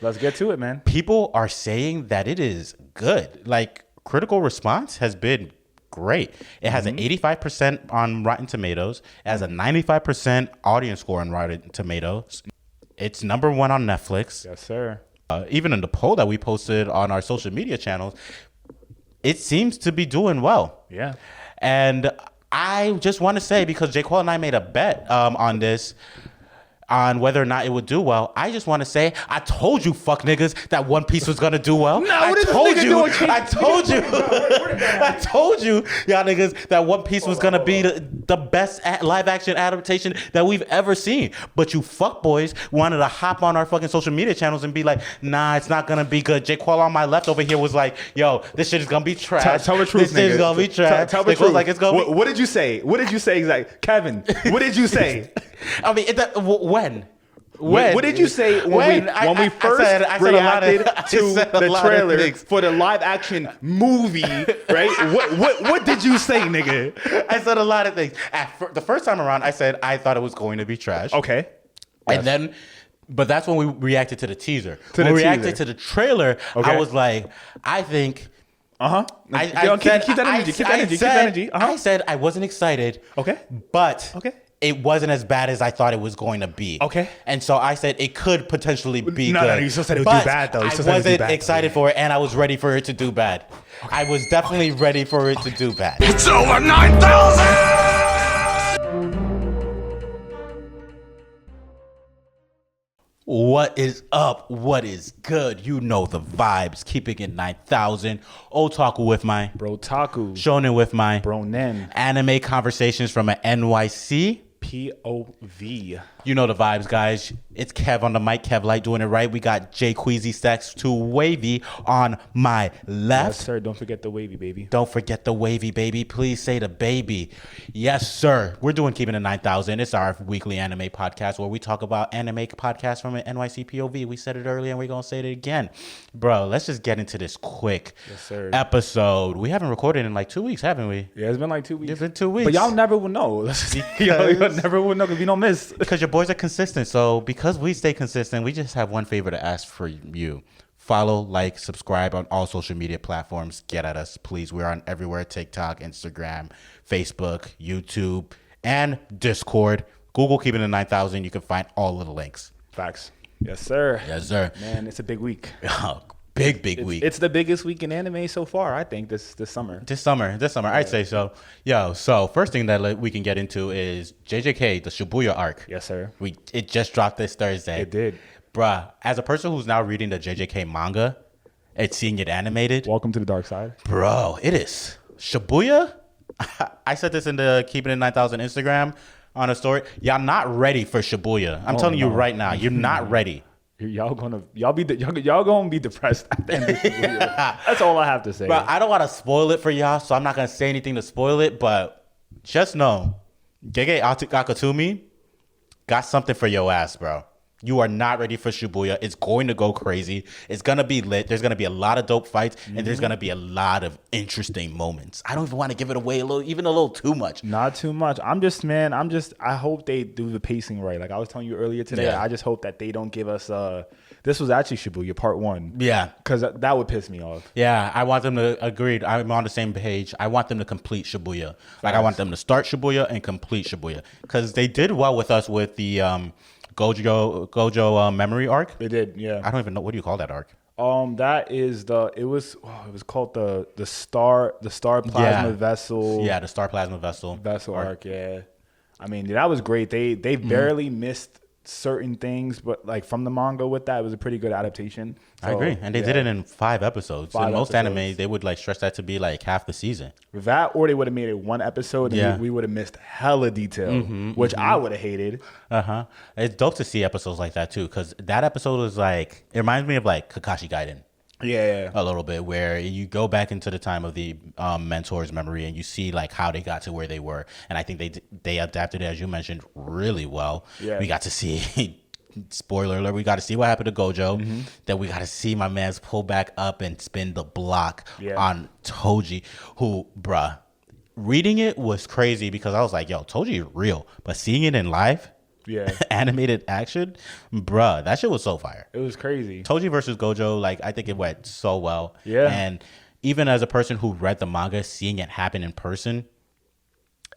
Let's get to it, man. People are saying that it is good. Like, critical response has been great. It has an 85% on Rotten Tomatoes. It has a 95% audience score on Rotten Tomatoes. It's number 1 on Netflix. Yes, sir. Even in the poll that we posted on our social media channels, it seems to be doing well. Yeah. And I just want to say, because J. Cole and I made a bet on this, on whether or not it would do well. I just want to say, I told you, fuck niggas, that One Piece was gonna do well. I told you, y'all niggas, that One Piece was gonna be the best live action adaptation that we've ever seen. But you fuck boys wanted to hop on our fucking social media channels and be like, nah, it's not gonna be good. J. Cole on my left over here was like, yo, this shit is gonna be trash. Tell the truth, this shit is gonna be trash. Tell the truth. Like, it's gonna what did you say? What did you say exactly? Kevin, what did you say? I mean, when? What did you say when we first reacted to the trailer for the live action movie, right? What did you say, nigga? I said a lot of things. The first time around, I said I thought it was going to be trash. Okay. And then, but that's when we reacted to the teaser. When we reacted to the trailer, I was like, I think... Keep that energy. I said I wasn't excited. Okay. But... Okay. It wasn't as bad as I thought it was going to be. Okay. And so I said it could potentially be good. No, you still said it would do bad, though. I wasn't excited for it, and I was ready for it to do bad. Okay. I was definitely ready for it to do bad. It's over 9,000! What is up? What is good? You know the vibes. Keeping it 9,000. Otaku with my Bro Taku. Shonen with my Bro Nen. Anime conversations from an NYC POV. You know the vibes, guys. It's Kev on the mic, Kev Light doing it right. We got Jay Queasy Stacks to Wavy on my left. Yes, sir. Don't forget the Wavy, baby. Don't forget the Wavy, baby. Please say the baby. Yes, sir. We're doing Keeping It 9,000. It's our weekly anime podcast where we talk about anime podcasts from an NYC POV. We said it earlier and we're going to say it again. Bro, let's just get into this quick episode. We haven't recorded in like 2 weeks, haven't we? Yeah, it's been like 2 weeks. It's been 2 weeks. But y'all never will know. Y'all never will know because we don't miss. Because your boys are consistent. So because we stay consistent, we just have one favor to ask for you. Follow, like, subscribe on all social media platforms. Get at us, please. We're on everywhere. TikTok, Instagram, Facebook, YouTube, and Discord. Google Keeping It 9,000. You can find all of the links. Facts. Yes, sir. Yes, sir. Man, it's a big week. Big week. It's the biggest week in anime so far, I think, this summer. This summer, I'd say so. So first thing that we can get into is JJK, the Shibuya arc. Yes, sir. It just dropped this Thursday. It did. Bruh, as a person who's now reading the JJK manga and seeing it animated. Welcome to the dark side. Bro, it is. Shibuya? I said this in the Keeping It 9,000 Instagram on a story. Y'all not ready for Shibuya. I'm telling you right now, you're not ready. Y'all gonna be depressed at the end of Shibuya. That's all I have to say. But I don't want to spoil it for y'all, so I'm not gonna say anything to spoil it. But just know, Gege Akatumi got something for your ass, bro. You are not ready for Shibuya. It's going to go crazy. It's going to be lit. There's going to be a lot of dope fights, and there's going to be a lot of interesting moments. I don't even want to give it away even a little too much. Not too much. I hope they do the pacing right. Like I was telling you earlier today, I just hope that they don't give us, this was actually Shibuya part 1. Yeah. Because that would piss me off. Yeah, I want them to, agreed, I'm on the same page. I want them to complete Shibuya. Like I want them to start Shibuya and complete Shibuya. Because they did well with us with the, Gojo memory arc. They did, yeah. I don't even know, what do you call that arc? That is it was called the star plasma vessel. Yeah, the star plasma vessel arc. Yeah, I mean that was great. They barely missed certain things, but like from the manga with that, it was a pretty good adaptation. So, I agree, and they did it in 5 episodes. In most anime, they would like stretch that to be like half the season. That, or they would have made it 1 episode, and we would have missed hella detail, which I would have hated. It's dope to see episodes like that too, because that episode was like, it reminds me of like Kakashi Gaiden. Yeah, a little bit, where you go back into the time of the mentor's memory and you see like how they got to where they were, and I think they adapted it, as you mentioned, really well. Yeah. We got to see spoiler alert, we got to see what happened to Gojo. Then we got to see my man's pull back up and spin the block on Toji, who, bruh, reading it was crazy because I was like, yo, Toji is real, but seeing it in live, animated action, bruh, that shit was so fire. It was crazy. Toji versus Gojo, like I think it went so well. Yeah. And even as a person who read the manga, seeing it happen in person,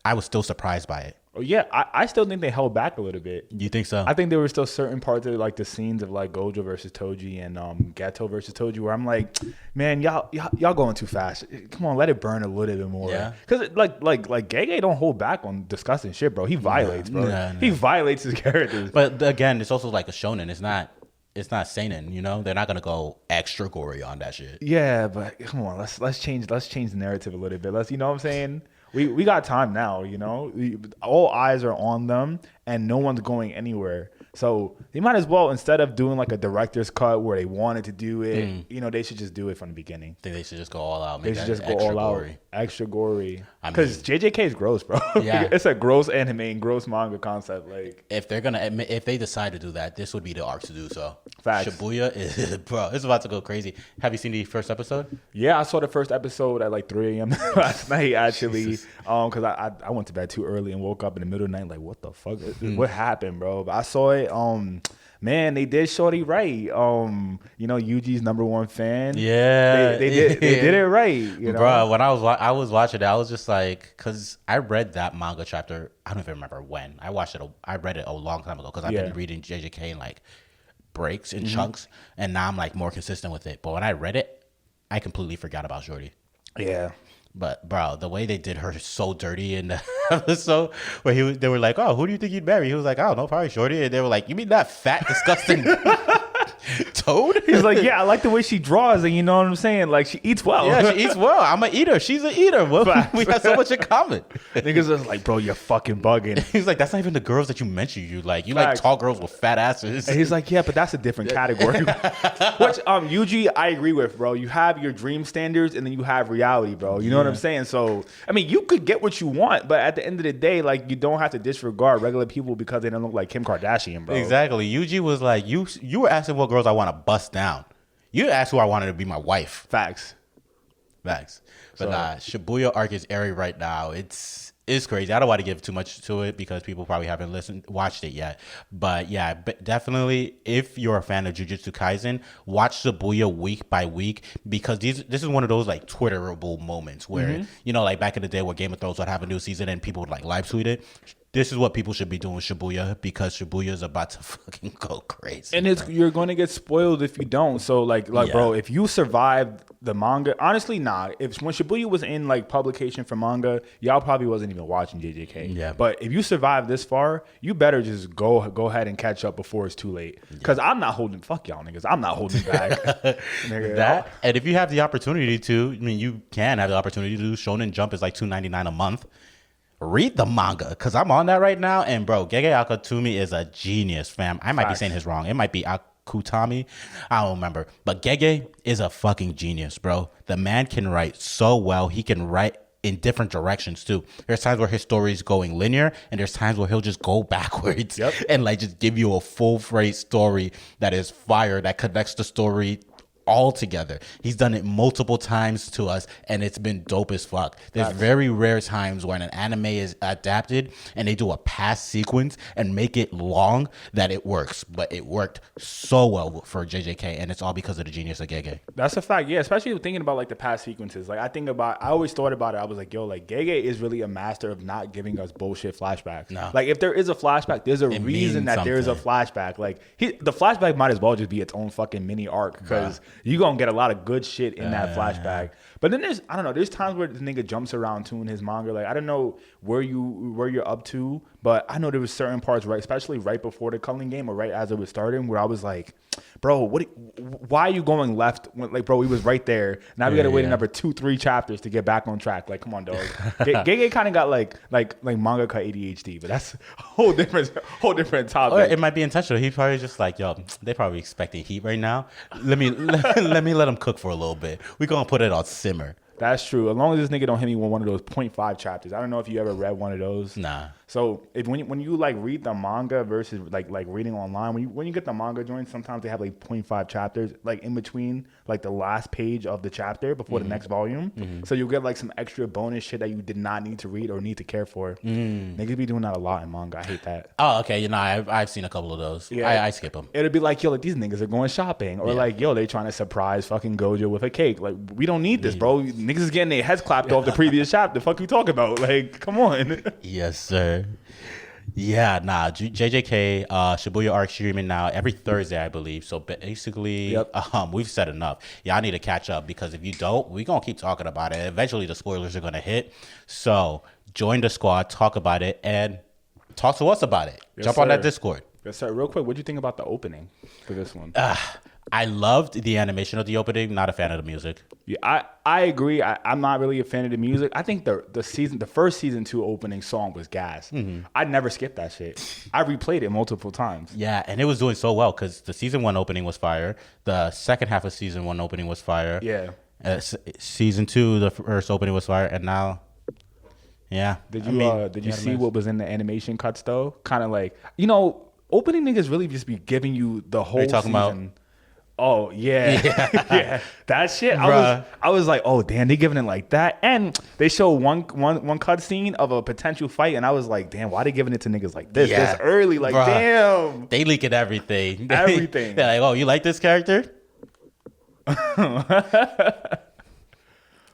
I was still surprised by it. Oh, yeah, I still think they held back a little bit. You think so? I think there were still certain parts of like the scenes of like Gojo versus Toji and Gato versus Toji where I'm like, man, y'all going too fast. Come on, let it burn a little bit more. Yeah. Because like Gege don't hold back on discussing shit, bro. He violates, bro. No. He violates his characters. But again, it's also like a shonen. It's not seinen, you know? They're not gonna go extra gory on that shit. Yeah, but come on, let's change the narrative a little bit. You know what I'm saying? We got time now, you know. All eyes are on them, and no one's going anywhere. So they might as well, instead of doing like a director's cut where they wanted to do it, you know, they should just do it from the beginning. I think they should just go all out. They should just go all out, extra gory. Because JJK is gross, bro. Yeah, it's a gross anime and gross manga concept. Like, if they decide to do that, this would be the arc to do so. Facts. Shibuya is, bro, it's about to go crazy. Have you seen the first episode? Yeah, I saw the first episode at like 3 a.m. last night, actually. Because I went to bed too early and woke up in the middle of the night like, what the fuck? What happened, bro? But I saw it. Man, they did Shorty right. You know, Yuji's #1 fan. Yeah, they did it right. You know, bro. When I was watching it, I was just like, because I read that manga chapter. I don't even remember when I watched it. I read it a long time ago because I've been reading JJK in like breaks in chunks, and now I'm like more consistent with it. But when I read it, I completely forgot about Shorty. Yeah. But bro, the way they did her so dirty in the episode where they were like, "Oh, who do you think you'd marry?" He was like, "I don't know, probably Shorty." And they were like, "You mean that fat, disgusting toad?" He's like, "Yeah, I like the way she draws, and you know what I'm saying. Like she eats well. Yeah, she eats well. I'm an eater. She's an eater. Well, we have so much in common." Niggas was like, "Bro, you're fucking bugging." He's like, "That's not even the girls that you mentioned. You like tall girls with fat asses." And he's like, "Yeah, but that's a different category." Which Yuji, I agree with, bro. You have your dream standards, and then you have reality, bro. You know what I'm saying? So, I mean, you could get what you want, but at the end of the day, like, you don't have to disregard regular people because they don't look like Kim Kardashian, bro. Exactly. Yuji was like, you were asking what girls I want to bust down. You asked who I wanted to be my wife. Facts. But Shibuya arc is airing right now. It's crazy. I don't want to give too much to it because people probably haven't watched it yet. But yeah, definitely if you're a fan of Jujutsu Kaisen, watch Shibuya week by week because this is one of those like Twitterable moments where, you know, like back in the day where Game of Thrones would have a new season and people would like live tweet it. This is what people should be doing with Shibuya because Shibuya is about to fucking go crazy. And you're going to get spoiled if you don't. So bro, if you survived the manga, honestly, nah. When Shibuya was in like publication for manga, y'all probably wasn't even watching JJK. Yeah. But if you survived this far, you better just go ahead and catch up before it's too late. Because I'm not holding. Fuck y'all niggas. I'm not holding back. Nigga, and if you have the opportunity to, I mean, you can have the opportunity to do Shonen Jump is like $2.99 a month. Read the manga because I'm on that right now, and bro, Gege Akutami is a genius, fam. I might be saying his wrong. It might be Akutami. I don't remember, but Gege is a fucking genius, bro. The man can write so well. He can write in different directions too. There's times where his story is going linear, and there's times where he'll just go backwards and like just give you a full phrase story that is fire that connects the story all together. He's done it multiple times to us, and it's been dope as fuck. There's very rare times when an anime is adapted and they do a past sequence and make it long that it works. But it worked so well for JJK, and it's all because of the genius of Gege. That's a fact, yeah. Especially thinking about like the past sequences. Like I always thought about it. I was like, yo, like Gege is really a master of not giving us bullshit flashbacks. No. Like if there is a flashback, there's a reason that there is a flashback. Like the flashback might as well just be its own fucking mini arc because you're going to get a lot of good shit in that flashback. But then there's times where this nigga jumps around too in his manga. Like, I don't know where you're up to, but I know there was certain parts, right, especially right before the Culling game or right as it was starting, where I was like, bro, why are you going left? Like, bro, we was right there. Now we got to wait another 2-3 chapters to get back on track. Like, come on, dog. Gege kind of got like mangaka ADHD, but that's a whole different topic. Or it might be intentional. He probably just like, yo, they probably expecting heat right now. Let me let him cook for a little bit. We're gonna put it on simmer. That's true. As long as this nigga don't hit me with one of those 0.5 chapters. I don't know if you ever read one of those. Nah. So when you like read the manga versus like reading online, when you get the manga joints, sometimes they have like 0.5 chapters like in between like the last page of the chapter before the next volume. So you'll get like some extra bonus shit that you did not need to read or need to care for. Niggas be doing that a lot in manga. I hate that. Oh, okay. You know, I've seen a couple of those. Yeah. I skip them. It'll be like, yo, like these niggas are going shopping, or like, yo, they trying to surprise fucking Gojo with a cake. Like, we don't need this, bro. Niggas is getting their heads clapped off the previous chapter. The fuck you talking about? Like, come on. Yes, sir. Yeah, nah. JJK Shibuya arc streaming now every Thursday, I believe. So basically, we've said enough. Y'all need to catch up, because if you don't, we're gonna keep talking about it. Eventually, the spoilers are gonna hit. So join the squad, talk about it, and talk to us about it. Yes, Jump on that Discord. Yes, sir. Real quick, what do you think about the opening for this one? I loved the animation of the opening. Not a fan of the music. Yeah, I agree. I'm not really a fan of the music. I think the first season 2 opening song was gas. I'd never skip that shit. I replayed it multiple times. Yeah, and it was doing so well because the season 1 opening was fire. The second half of season 1 opening was fire. Yeah. Season 2, the first opening was fire, and now, yeah. Did you see what was in the animation cuts though? Kind of like, opening niggas really just be giving you the whole. Are you talking season. about? Oh yeah. Yeah. That shit. I was like, oh damn, they giving it like that. And they show one cut scene of a potential fight, and I was like, damn, why they giving it to niggas like this early? Like, damn. They leaking everything. Everything. They're like, oh, you like this character?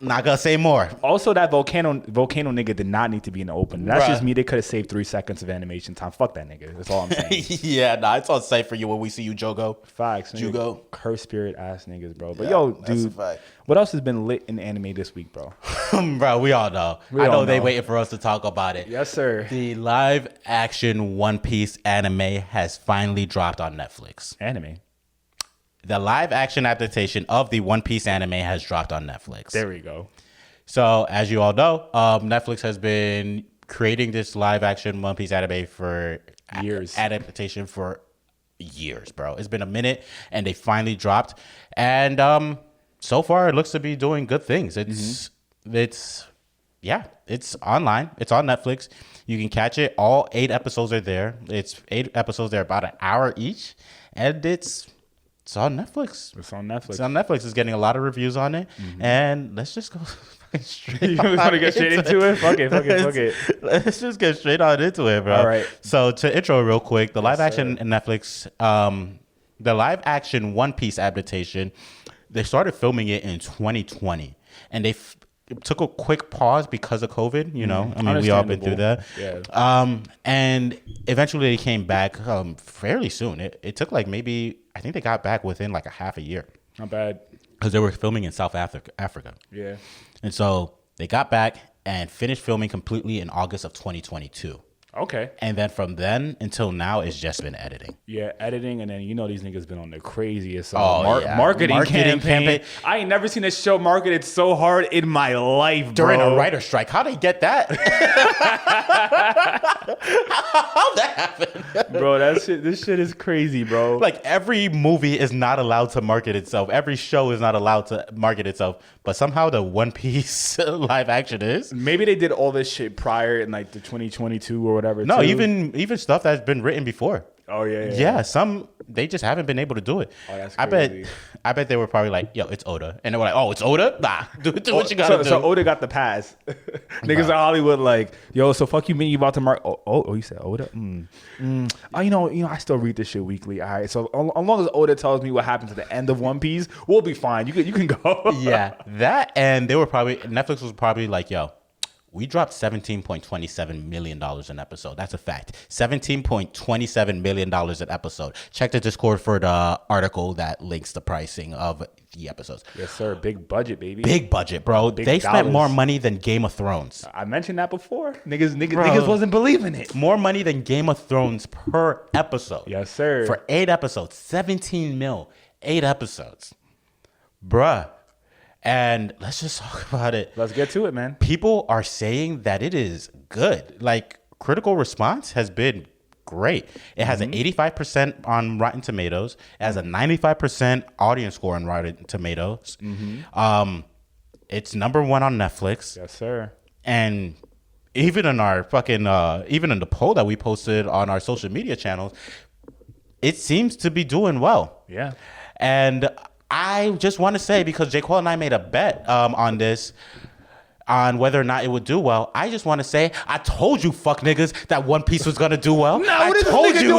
Not gonna say more. Also, that volcano nigga did not need to be in the open. That's just me. They could have saved 3 seconds of animation time. Fuck that nigga. That's all I'm saying. Yeah, nah, it's on site for you when we see you, Jogo. Facts. Jugo. Curse spirit ass niggas, bro. But yo, dude, what else has been lit in anime this week, bro? Bro, we all know. I know they waiting for us to talk about it. Yes, sir. The live action One Piece anime has finally dropped on Netflix. Anime. The live action adaptation of the One Piece anime has dropped on Netflix. There we go. So, as you all know, Netflix has been creating this live action One Piece anime for years. Adaptation for years, bro. It's been a minute, and they finally dropped. And so far, it looks to be doing good things. It's online. It's on Netflix. You can catch it. All 8 episodes are there. It's 8 episodes. They're about an hour each, and it's on Netflix. It's on Netflix. It's on Netflix. It's getting a lot of reviews on it. And let's just go straight You want to get straight into it? Fuck it. Let's just get straight on into it, bro. All right. So to intro real quick, the live action in Netflix, the live action One Piece adaptation, they started filming it in 2020. And they took a quick pause because of COVID, you know. I mean, we all been through that. Yeah. And eventually they came back fairly soon. It took like maybe, I think they got back within like a half a year. Not bad. Because they were filming in South Africa. Yeah. And so they got back and finished filming completely in August of 2022. Okay. And then from then until now, it's just been editing. Yeah, editing, and then these niggas been on the craziest marketing campaign. I ain't never seen a show marketed so hard in my life, bro. During a writer's strike. How'd they get that? How'd that happen? Bro, this shit is crazy, bro. Like, every movie is not allowed to market itself. Every show is not allowed to market itself. But somehow the One Piece live action is. Maybe they did all this shit prior in like the 2022 or whatever. No, too. even stuff that's been written before. Oh yeah. Yeah, some they just haven't been able to do it. Oh, that's crazy. I bet they were probably like, yo, it's Oda. And they were like, oh, it's Oda? Nah, do what you gotta do. So Oda got the pass. Niggas in Hollywood like, yo, so fuck you mean you about to mark you said Oda? I still read this shit weekly. All right. So as long as Oda tells me what happened to the end of One Piece, we'll be fine. You can go. Yeah. That, and Netflix was probably like, yo, we dropped $17.27 million an episode. That's a fact. $17.27 million an episode. Check the Discord for the article that links the pricing of the episodes. Yes, sir. Big budget, baby. Big budget, bro. They spent more money than Game of Thrones. I mentioned that before. Niggas wasn't believing it. More money than Game of Thrones per episode. Yes, sir. For 8 episodes. 17 mil. 8 episodes. Bruh. And let's just talk about it. Let's get to it, man. People are saying that it is good. Like, critical response has been great. It has an 85% on Rotten Tomatoes. It has a 95% audience score on Rotten Tomatoes. It It's #1 on Netflix. Yes, sir. And even in our fucking, even in the poll that we posted on our social media channels, it seems to be doing well. Yeah. And I just want to say, because J. Cole and I made a bet on this, on whether or not it would do well. I just want to say, I told you, fuck niggas, that One Piece was gonna do well. No, I told you,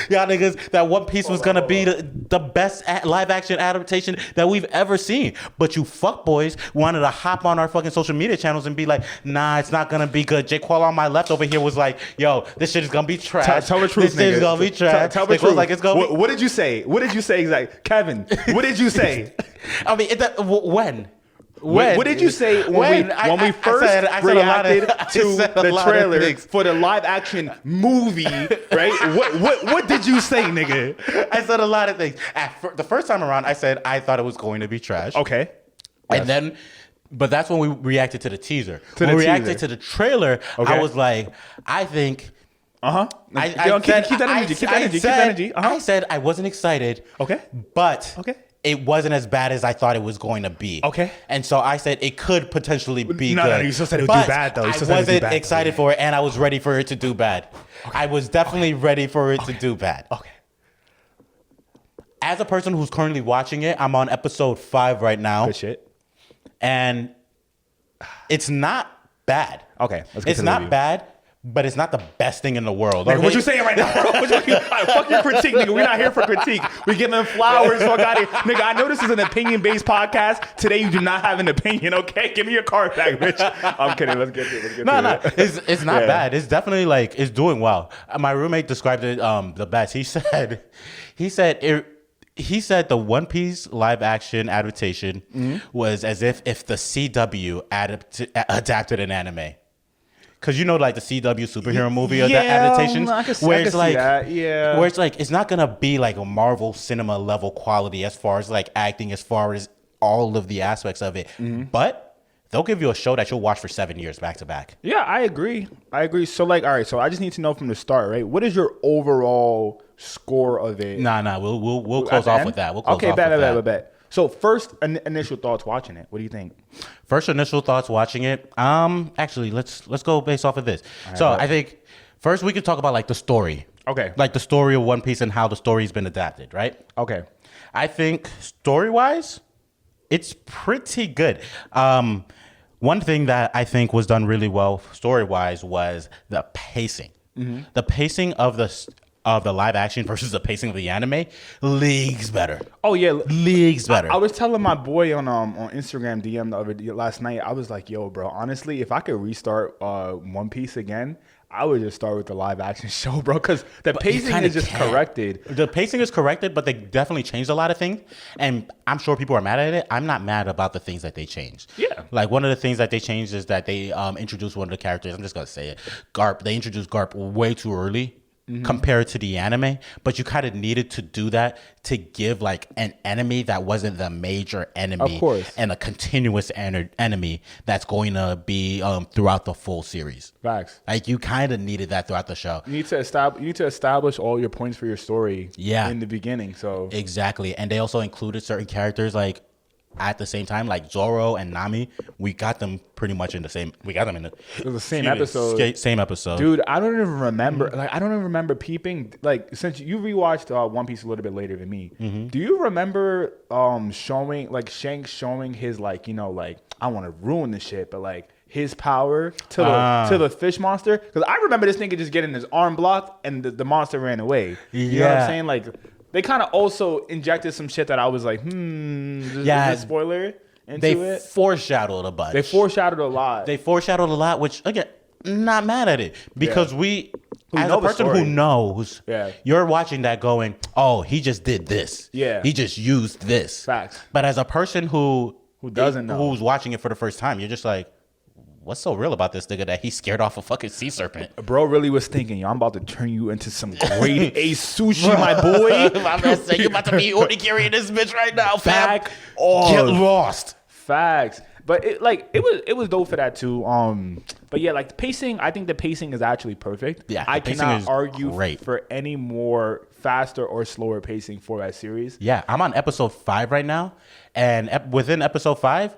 y'all niggas, that One Piece was gonna be the best live action adaptation that we've ever seen. But you fuck boys wanted to hop on our fucking social media channels and be like, nah, it's not gonna be good. J. Cole on my left over here was like, yo, this shit is gonna be trash. Tell the truth, This shit is gonna be trash. Tell the truth. Like, it's gonna what did you say? What did you say exactly? Kevin, what did you say? I mean, when? What did you say when we first reacted to the trailer for the live action movie, right? What did you say, nigga? I said a lot of things. The first time around, I said I thought it was going to be trash. Okay. And then, but that's when we reacted to the teaser. When we reacted to the trailer, I was like, I think... Keep that energy. I said I wasn't excited. Okay. But... Okay. It wasn't as bad as I thought it was going to be. Okay. And so I said it could potentially be good. No, you still said it would do bad, though. I wasn't excited for it, and I was ready for it to do bad. Okay. I was definitely ready for it to do bad. Okay. As a person who's currently watching it, I'm on episode 5 right now. Good shit. And it's not bad. Okay. It's not bad. But it's not the best thing in the world. Nigga, okay? What you saying right now, bro? Fuck your critique, nigga. We're not here for critique. We giving flowers. Fuck out of here. Nigga, I know this is an opinion-based podcast. Today, you do not have an opinion, okay? Give me your card back, bitch. I'm kidding. Let's get to it. No. It's not bad. It's definitely, like, it's doing well. My roommate described it the best. He said the One Piece live action adaptation was as if the CW adapted an anime. Because you know, like the CW superhero movie or that adaptation, where it's like, where it's like, it's not gonna be like a Marvel cinema level quality as far as like acting, as far as all of the aspects of it. But they'll give you a show that you'll watch for 7 years back to back. Yeah, I agree. So like, all right. So I just need to know from the start, right? What is your overall score of it? Nah. We'll close off with that. Bet. So first initial thoughts watching it. What do you think? First initial thoughts watching it. Actually, let's go based off of this. Right, so I think first we could talk about like the story. Okay. Like the story of One Piece and how the story's been adapted, right? Okay. I think story-wise, it's pretty good. One thing that I think was done really well story-wise was the pacing. The pacing of the live action versus the pacing of the anime, leagues better. Oh yeah, leagues better. I was telling my boy on Instagram DM last night. I was like, "Yo, bro, honestly, if I could restart One Piece again, I would just start with the live action show, bro, because the pacing is just corrected. The pacing is corrected, but they definitely changed a lot of things, and I'm sure people are mad at it. I'm not mad about the things that they changed. Yeah, like one of the things that they changed is that they introduced one of the characters. I'm just gonna say it, Garp. They introduced Garp way too early. Compared to the anime, but you kind of needed to do that to give like an enemy that wasn't the major enemy, of course, and a continuous enemy that's going to be throughout the full series. Facts. Like you kind of needed that throughout the show. You need to establish all your points for your story. Yeah. In the beginning. So exactly, and they also included certain characters like. At the same time, like Zoro and Nami, we got them pretty much in the same. We got them in the same episode. Same episode, dude. I don't even remember. Like, I don't even remember peeping. Like, since you rewatched One Piece a little bit later than me, do you remember showing like Shanks showing his like like I want to ruin this shit, but like his power to the fish monster? Because I remember this nigga just getting his arm blocked and the monster ran away. You know what I'm saying? Like. They kind of also injected some shit that I was like, is this a spoiler into it? They foreshadowed a bunch. They foreshadowed a lot. Which, again, not mad at it. Because as a person who knows, you're watching that going, oh, he just did this. Yeah. He just used this. Facts. But as a person who doesn't know, who's watching it for the first time, you're just like, what's so real about this nigga that he scared off a fucking sea serpent? Bro really was thinking, yo, I'm about to turn you into some grade A sushi, my boy. My man said, you about to be onigiri in this bitch right now, fam. Get lost. Facts. But it was dope for that too. But yeah, like the pacing, I think the pacing is actually perfect. Yeah, I cannot argue great. for any more faster or slower pacing for that series. Yeah, I'm on episode 5 right now, and within episode 5,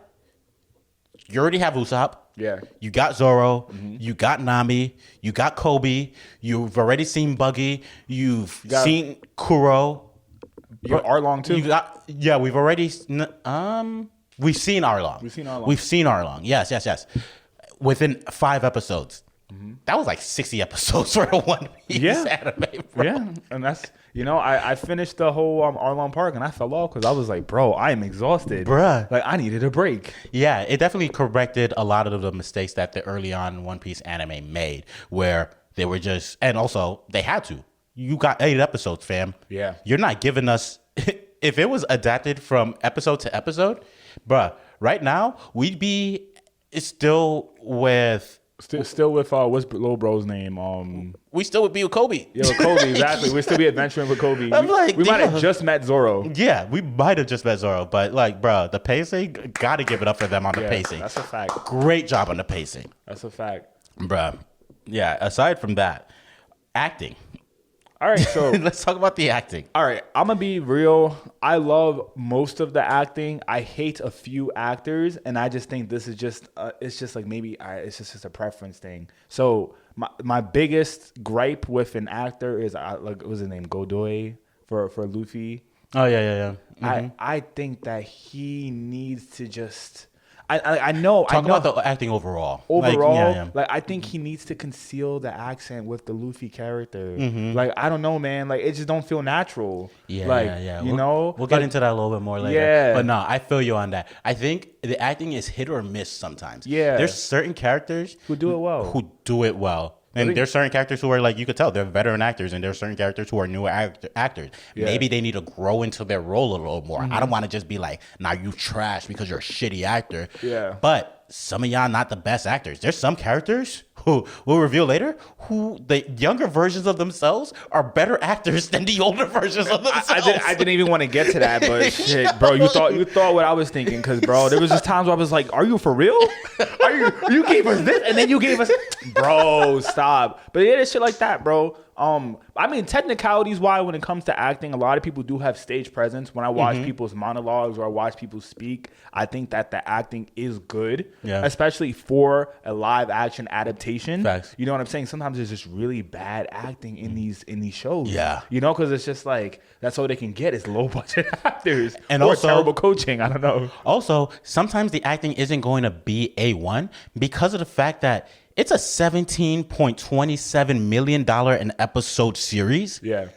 you already have Usopp. Yeah. You got Zoro. Mm-hmm. You got Nami. You got Kobe. You've already seen Buggy. You've seen Kuro. You got Arlong too. We've already we've seen Arlong. We've seen Arlong. Yes. Within 5 episodes. Mm-hmm. That was like 60 episodes for a One Piece anime, bro. Yeah, and that's, I finished the whole Arlong Park and I fell off because I was like, bro, I am exhausted. Bruh. Like, I needed a break. Yeah, it definitely corrected a lot of the mistakes that the early on One Piece anime made, where they were just, and also they had to. You got 8 episodes, fam. Yeah. You're not giving us, if it was adapted from episode to episode, bruh, right now, we'd be still with... Still with what's little bro's name? We still would be with Kobe. Yeah, with Kobe, exactly. We'd still be adventuring with Kobe. We might have just met Zoro. Yeah, we might have just met Zoro, but like, bro, the pacing, gotta give it up for them on the pacing. That's a fact. Great job on the pacing. That's a fact, bro. Yeah. Aside from that, acting. All right, so let's talk about the acting. All right, I'm gonna be real. I love most of the acting. I hate a few actors, and I just think this is just it's just like maybe it's just a preference thing. So my biggest gripe with an actor is what was his name, Godoy for Luffy. Oh yeah. Mm-hmm. I think that he needs to just. I know. Talk about the acting overall. Like I think he needs to conceal the accent with the Luffy character. Mm-hmm. Like I don't know, man. Like it just don't feel natural. Yeah. We'll get into that a little bit more later. Yeah. But no, I feel you on that. I think the acting is hit or miss sometimes. Yeah. There's certain characters who do it well. And there's certain characters who are like, you could tell they're veteran actors, and there's certain characters who are newer actors. Yeah. Maybe they need to grow into their role a little more. Mm-hmm. I don't want to just be like, nah, you trash because you're a shitty actor. Yeah. But some of y'all not the best actors. There's some characters who we'll reveal later who the younger versions of themselves are better actors than the older versions of themselves. I didn't even want to get to that, but shit, bro, you thought what I was thinking, because bro, there was just times where I was like, are you for real? You gave us this and then you gave us, bro, stop. But yeah, there's shit like that, bro. I mean, technicalities wise, when it comes to acting, a lot of people do have stage presence. When I watch people's monologues or I watch people speak, I think that the acting is good, especially for a live action adaptation. Facts. You know what I'm saying? Sometimes there's just really bad acting in these shows. Yeah. You know, because it's just like that's all they can get is low budget actors and or also terrible coaching. I don't know. Also, sometimes the acting isn't going to be A1 because of the fact that it's a $17.27 million an episode series. Yeah.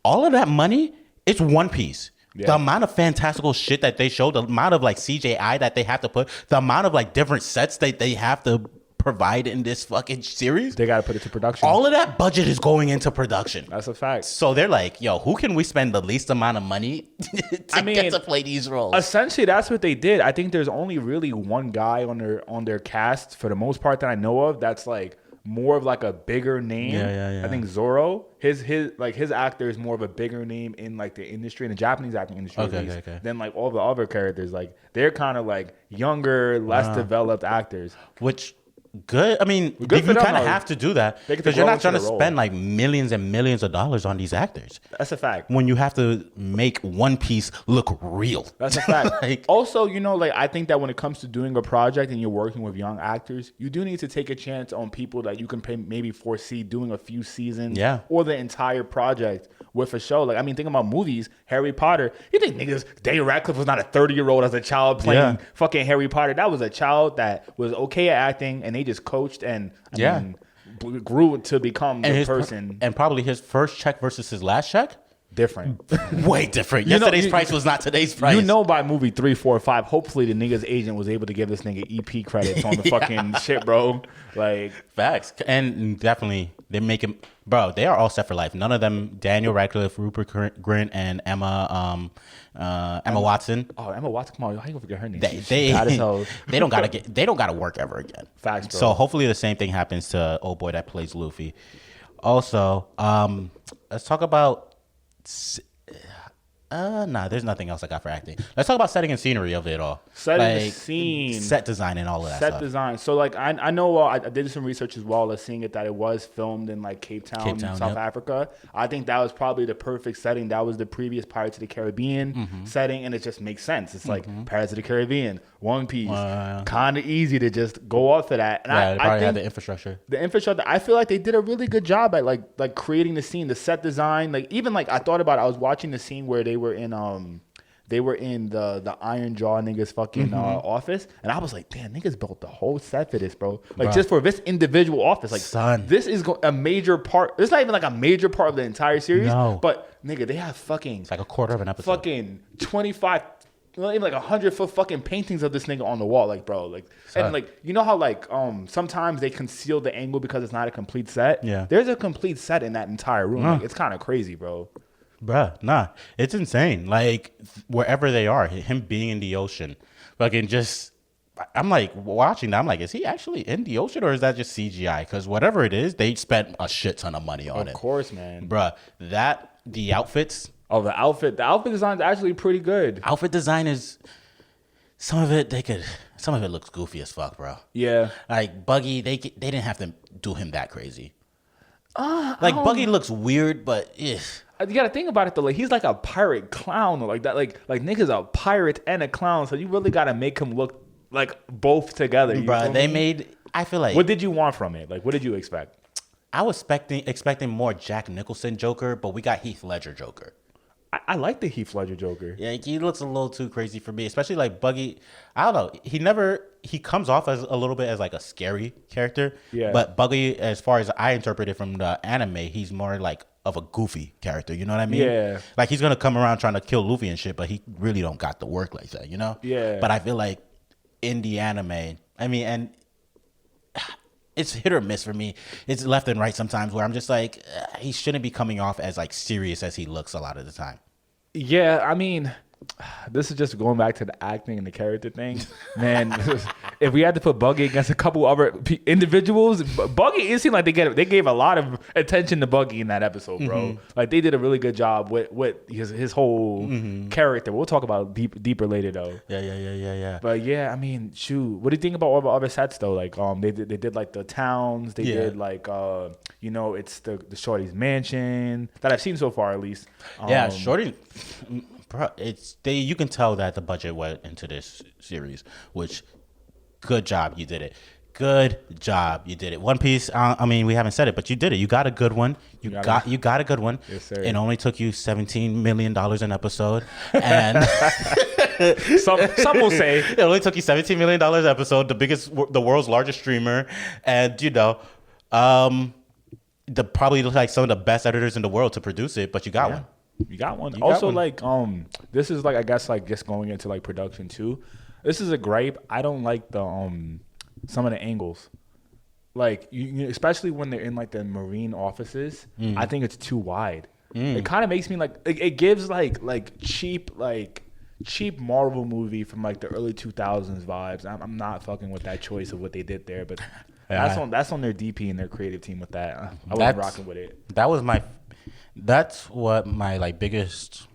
All of that money, it's One Piece. Yeah. The amount of fantastical shit that they show, the amount of like CGI that they have to put, the amount of like different sets that they have to provide in this fucking series. They got to put it to production. All of that budget is going into production. That's a fact. So they're like, yo, who can we spend the least amount of money to get to play these roles? Essentially, that's what they did. I think there's only really one guy on their cast, for the most part, that I know of, that's like more of like a bigger name. Yeah. I think Zoro, his actor is more of a bigger name in like the industry, in the Japanese acting industry, okay. than like all the other characters. Like they're kind of like younger, less developed actors. Which good. I mean, you kind of have to do that because you're not trying to spend like millions and millions of dollars on these actors. That's a fact. When you have to make One Piece look real. That's a fact. Also, I think that when it comes to doing a project and you're working with young actors, you do need to take a chance on people that you can maybe foresee doing a few seasons or the entire project with a show. Like, I mean, think about movies. Harry Potter. You think niggas, Daniel Radcliffe was not a 30-year-old as a child playing fucking Harry Potter. That was a child that was okay at acting, and they just coached and grew to become the person. And probably his first check versus his last check? Different. Way different. Yesterday's price was not today's price. You know, by movie 3, 4, 5, hopefully the nigga's agent was able to give this nigga EP credits on the fucking shit, bro. Like, facts. And definitely, they make him, bro, they are all set for life. None of them, Daniel Radcliffe, Rupert Grint, and Emma Watson. Oh, Emma Watson, come on, how you gonna forget her name? They don't gotta work ever again. Facts, bro. So hopefully the same thing happens to old boy that plays Luffy. Also, let's talk about Nah, there's nothing else I got for acting. Let's talk about setting and scenery of it all. Setting the scene. Set design and all of that stuff. Set design. So, like, I know I did some research as well as seeing that it was filmed in, like, Cape Town, South Africa. I think that was probably the perfect setting. That was the previous Pirates of the Caribbean setting, and it just makes sense. It's like Pirates of the Caribbean, One Piece. Kind of easy to just go off of that. And they probably had the infrastructure. The infrastructure, I feel like they did a really good job at, like creating the scene, the set design. Like, even, like, I thought about it. I was watching the scene where they were in the Iron Jaw niggas fucking office, and I was like, damn, niggas built the whole set for this, bro. Like, just for this individual office, like, son, this is a major part. It's not even like a major part of the entire series, but nigga, they have fucking, it's like a quarter of an episode, fucking 25, not even like 100-foot fucking paintings of this nigga on the wall, like, bro, like, son. And like, you know how like sometimes they conceal the angle because it's not a complete set. Yeah, there's a complete set in that entire room. Like, it's kind of crazy, bro. Bruh, nah, it's insane. Like, wherever they are, him being in the ocean, fucking just, I'm like watching that. I'm like, is he actually in the ocean or is that just CGI? Because whatever it is, they spent a shit ton of money on it. Of course, man. Bruh, the outfits. Oh, the outfit design is actually pretty good. Outfit design is, some of it looks goofy as fuck, bro. Yeah. Like, Buggy, they didn't have to do him that crazy. Like, Buggy looks weird, but you gotta think about it though. Like, he's like a pirate clown or like that. Like nigga's a pirate and a clown, so you really gotta make him look like both together. Bro, I feel like. What did you want from it? Like, what did you expect? I was expecting more Jack Nicholson Joker, but we got Heath Ledger Joker. I like the Heath Ledger Joker. Yeah, he looks a little too crazy for me, especially like Buggy. I don't know. He comes off as a little bit as like a scary character. Yeah. But Buggy, as far as I interpret it from the anime, he's more like of a goofy character. You know what I mean? Yeah. Like, he's gonna come around trying to kill Luffy and shit, but he really don't got the work like that. You know? Yeah. But I feel like in the anime, I mean, and it's hit or miss for me. It's left and right sometimes where I'm just like, he shouldn't be coming off as like serious as he looks a lot of the time. Yeah, I mean, this is just going back to the acting and the character thing. Man, if we had to put Buggy against a couple other individuals, Buggy, it seemed like they gave a lot of attention to Buggy in that episode, bro. Like, they did a really good job with his whole character. We'll talk about deeper later, though. Yeah. But yeah, I mean, shoot, what do you think about all the other sets though? Like, they did like the towns. They did like, it's the Shorty's mansion that I've seen so far, at least. Yeah, Shorty. Bro, you can tell that the budget went into this series, which, good job, you did it. Good job, you did it. One Piece, I mean, we haven't said it, but you did it. You got a good one. You got a good one. Yes, sir. It only took you $17 million an episode, and some will say it only took you $17 million an episode. The world's largest streamer, and probably like some of the best editors in the world to produce it, but you got one. You got one. Also, like, this is like, I guess, like, just going into like production too. This is a gripe. I don't like the some of the angles. Like, you especially when they're in like the marine offices. I think it's too wide. It kind of makes me like it gives like cheap Marvel movie from like the early 2000s vibes. I'm not fucking with that choice of what they did there, but that's on their DP and their creative team with that. I wasn't rocking with it. That's what my like biggest,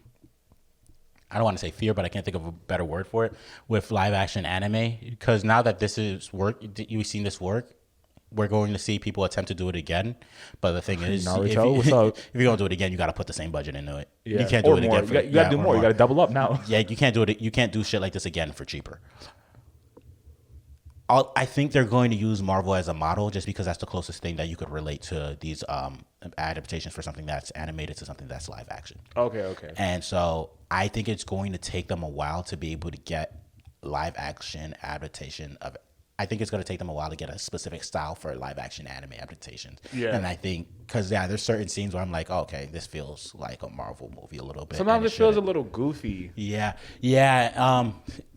I don't want to say fear, but I can't think of a better word for it, with live action anime. Because now that this is work, you've seen this work, we're going to see people attempt to do it again. But the thing is, Naruto, what's up? If you're going to do it again, you got to put the same budget into it. Yeah. You can't do it more. again. You got to do more. You got to double up now. Yeah, you can't do it. You can't do shit like this again for cheaper. I think they're going to use Marvel as a model just because that's the closest thing that you could relate to these adaptations for something that's animated to something that's live action. Okay. And so I think it's going to take them a while to be able to get live action adaptation of it. I think it's going to take them a while to get a specific style for live action anime adaptations. Yeah. And I think, because, there's certain scenes where I'm like, oh, okay, this feels like a Marvel movie a little bit. Sometimes it feels a little goofy. Yeah.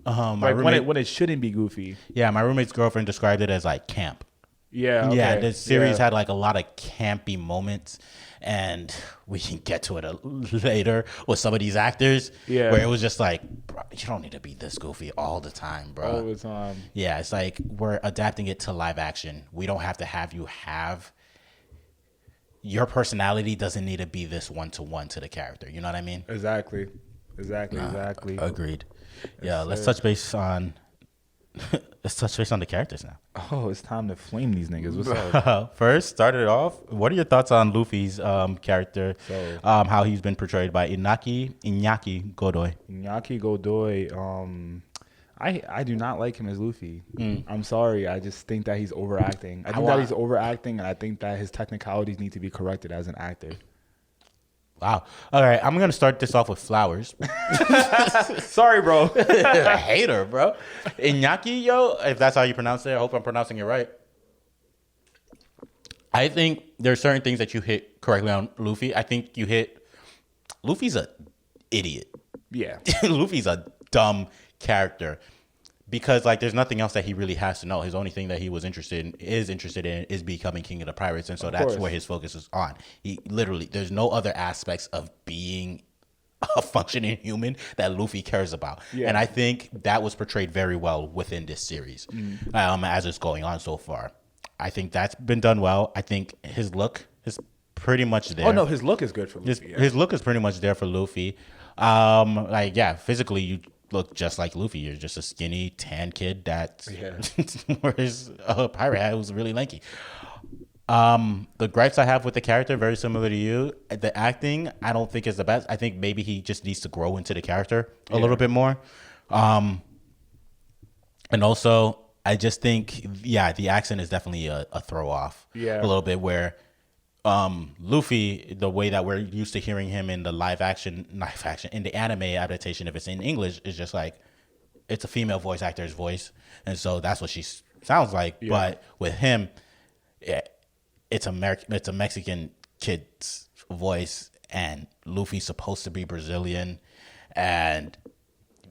Like when it shouldn't be goofy. Yeah, my roommate's girlfriend described it as like camp. Yeah. Okay. Yeah, this series had like a lot of campy moments, and we can get to it later with some of these actors. Yeah, where it was just like, bro, you don't need to be this goofy all the time, bro. All the time. Yeah, it's like we're adapting it to live action. We don't have to have you have your personality. Doesn't need to be this one-to-one to the character. You know what I mean? Exactly. Exactly. Agreed. Yes, let's sir. touch base on the characters now. Oh, it's time to flame these niggas. What's up? First, started off. What are your thoughts on Luffy's character? So- how he's been portrayed by Iñaki Godoy. Iñaki Godoy, I do not like him as Luffy. I'm sorry. I just think that he's overacting. I think that he's overacting, and I think that his technicalities need to be corrected as an actor. Wow. All right, I'm gonna start this off with flowers. Sorry, bro. A hater, bro. Iñaki, yo, if that's how you pronounce it, I hope I'm pronouncing it right. I think there are certain things that you hit correctly on Luffy. I think you hit Luffy's a idiot. Yeah. Luffy's a dumb character because like there's nothing else that he really has to know. His only thing that he was interested in is becoming king of the pirates, and so that's where his focus is on. He literally there's no other aspects of being a functioning human that Luffy cares about. Yeah. And I think that was portrayed very well within this series as it's going on so far. I think that's been done well. I think his look is pretty much there. Oh no, his look is good for Luffy. His look is pretty much there for Luffy. Physically you look just like Luffy. You're just a skinny tan kid that wears a pirate hat who's really lanky. The gripes I have with the character, very similar to you. The acting, I don't think is the best. I think maybe he just needs to grow into the character a little bit more. And also, I just think, the accent is definitely a throw off. Yeah. A little bit where Luffy, the way that we're used to hearing him in the live action, in the anime adaptation, if it's in English, is just like, it's a female voice actor's voice. And so that's what she sounds like. Yeah. But with him, it's a Mexican kid's voice, and Luffy's supposed to be Brazilian, and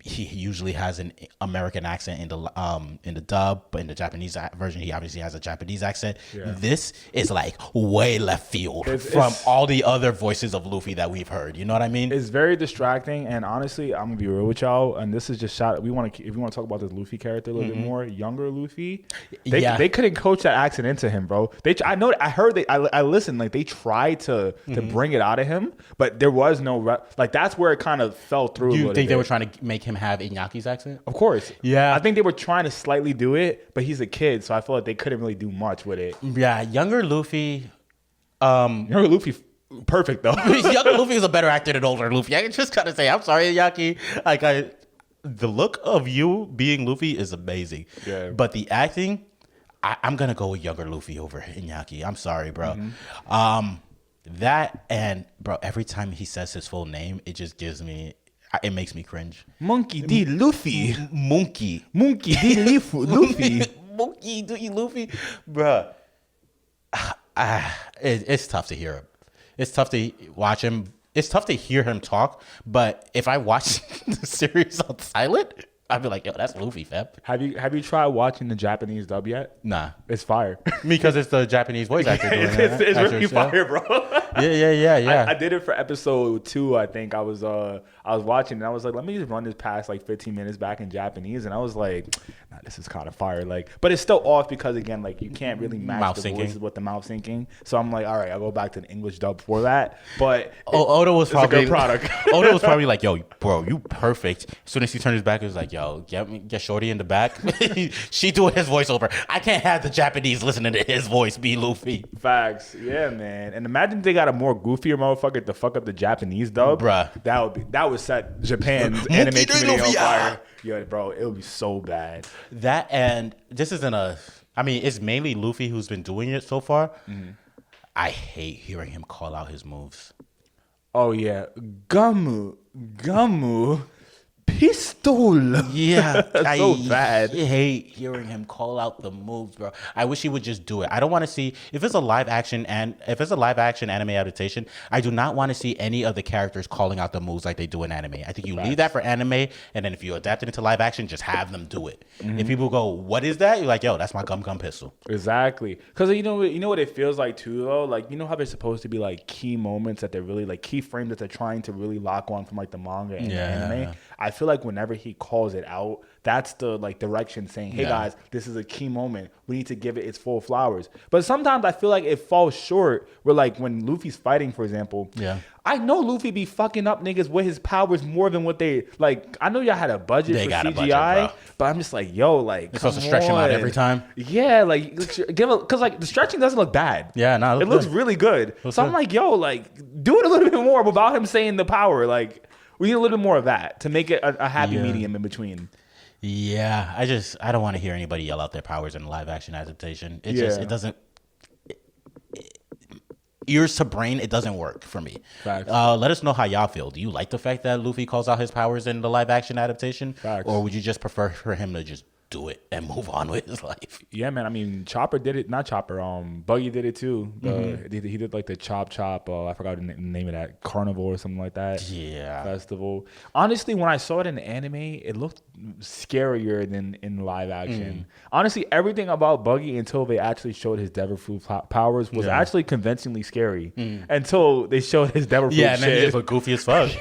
he usually has an American accent in the dub, but in the Japanese version, he obviously has a Japanese accent. Yeah. This is like way left field from all the other voices of Luffy that we've heard. You know what I mean? It's very distracting, and honestly, I'm gonna be real with y'all. And this is just if we want to talk about this Luffy character a little bit more, younger Luffy, they couldn't coach that accent into him, bro. I listened, like they tried to bring it out of him, but there was no that's where it kind of fell through. You think they were trying to make him have Iñaki's accent? Of course. Yeah. I think they were trying to slightly do it, but he's a kid, so I feel like they couldn't really do much with it. Yeah, younger Luffy. Younger Luffy, perfect though. Younger Luffy is a better actor than older Luffy. I can just kind of say, I'm sorry, Iñaki. The look of you being Luffy is amazing. Yeah. But the acting, I'm gonna go with younger Luffy over Iñaki. I'm sorry, bro. That and bro, every time he says his full name, it just gives me. It makes me cringe. Monkey D. Luffy. Monkey D. Luffy. Monkey D. Luffy. Bruh. It's tough to hear him. It's tough to watch him. It's tough to hear him talk. But if I watch the series on silent, I'd be like, yo, that's Luffy, fam. Have you tried watching the Japanese dub yet? Nah. It's fire. Because it's the Japanese voice actor doing it. It's really fire, bro. Yeah. I did it for episode 2, I think. I was watching and I was like, let me just run this past like 15 minutes back in Japanese. And I was like, nah, this is kind of fire. Like, but it's still off because again, like you can't really match the voices with the mouth syncing. So I'm like, all right, I'll go back to the English dub for that. But Oda was probably a good product. Oda was probably like, yo, bro, you perfect. As soon as he turned his back, he was like, yo, get Shorty in the back. She doing his voiceover. I can't have the Japanese listening to his voice be Luffy. Facts. Yeah, man. And imagine they got a more goofier motherfucker to fuck up the Japanese dub. Bruh. That would set Japan's anime community on fire. Yeah, bro, it would be so bad. That and this isn't it's mainly Luffy who's been doing it so far. I hate hearing him call out his moves. Oh yeah. Gamu. Pistol. Yeah. That's so bad. I hate hearing him call out the moves, bro. I wish he would just do it. I don't want to see if it's a live action anime adaptation, I do not want to see any of the characters calling out the moves like they do in anime. I think you leave that for anime, and then if you adapt it into live action, just have them do it. If people go, what is that? You're like, yo, that's my gum pistol. Exactly. Because you know what it feels like too though? Like, you know how there's supposed to be like key moments that they're really like key frames that they're trying to really lock on from like the manga and the anime? I feel like whenever he calls it out, that's the like direction saying, hey guys, this is a key moment. We need to give it its full flowers. But sometimes I feel like it falls short where like when Luffy's fighting, for example, I know Luffy be fucking up niggas with his powers more than what they like. I know y'all had a budget for CGI, but I'm just like, yo, like, you're supposed to stretch him out every time. Yeah, like because like the stretching doesn't look bad. Yeah, no, it looks really good. So I'm like, yo, like do it a little bit more without him saying the power. Like we need a little bit more of that to make it a happy medium in between. Yeah, I don't want to hear anybody yell out their powers in a live action adaptation. It doesn't. Ears to brain, it doesn't work for me. Let us know how y'all feel. Do you like the fact that Luffy calls out his powers in the live action adaptation? Or would you just prefer for him to just do it and move on with his life? Yeah, man. I mean, Chopper did it. Not Chopper. Buggy did it too. He did like the Chop. I forgot the name of that carnival or something like that. Yeah, festival. Honestly, when I saw it in the anime, it looked scarier than in live action. Honestly, everything about Buggy until they actually showed his devil fruit powers was actually convincingly scary. Until they showed his devil fruit. Yeah, and then he just looked goofy as fuck.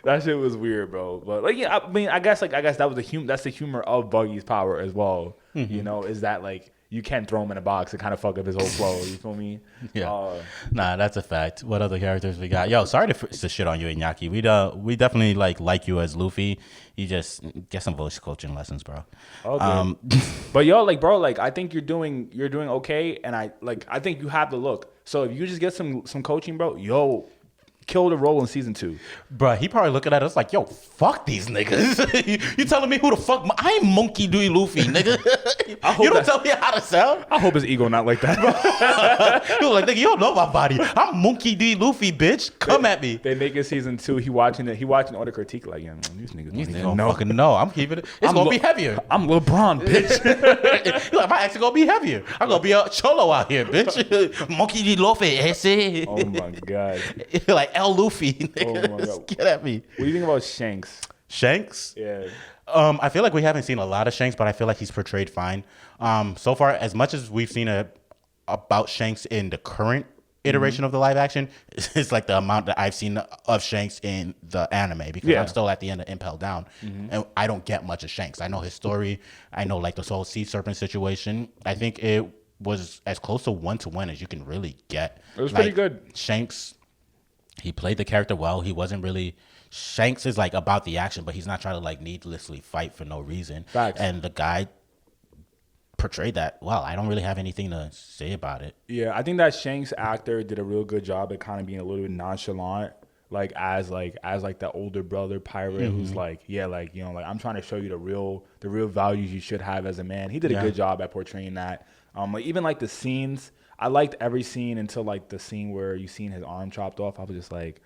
That shit was weird, bro. But like, yeah, I mean, I guess that was that's the humor of Buggy's power as well. You know, is that like you can't throw him in a box and kind of fuck up his whole flow. You feel me? Yeah. Nah, that's a fact. What other characters we got? Yo, sorry to shit on you, Iñaki. We definitely like you as Luffy. You just get some voice coaching lessons, bro. Okay. But yo, like, bro, like I think you're doing okay, and I think you have the look. So if you just get some coaching, bro, yo, kill the role in season 2. Bruh, he probably looking at us like, yo, fuck these niggas. You telling me who the fuck? I ain't Monkey D. Luffy, nigga. You don't tell me how to sound. I hope his ego not like that. He was like, nigga, you don't know my body. I'm Monkey D. Luffy, bitch. Come at me. They make it season 2. He watching all the critique like, yeah, these niggas don't fucking know. I'm keeping it. It's gonna be heavier. I'm LeBron, bitch. He's like, my accent gonna be heavier. I'm gonna be a cholo out here, bitch. Monkey D. Luffy, ese. Oh my god. Like El Luffy, nigga. Oh my god. Get at me. What do you think about Shanks? Shanks? Yeah. I feel like we haven't seen a lot of Shanks, but I feel like he's portrayed fine. So far, as much as we've seen about Shanks in the current iteration of the live action, it's like the amount that I've seen of Shanks in the anime, because I'm still at the end of Impel Down, and I don't get much of Shanks. I know his story. I know like the whole sea serpent situation. I think it was as close to 1-to-1 as you can really get. It was pretty good. Shanks, he played the character well. He wasn't really... Shanks is like about the action, but he's not trying to like needlessly fight for no reason. Facts. And the guy portrayed that well. I don't really have anything to say about it. Yeah, I think that Shanks actor did a real good job at kind of being a little bit nonchalant, like as the older brother pirate who's like, yeah, like, you know, like I'm trying to show you the real values you should have as a man. He did a good job at portraying that. Like even like the scenes, I liked every scene until like the scene where you seen his arm chopped off. I was just like,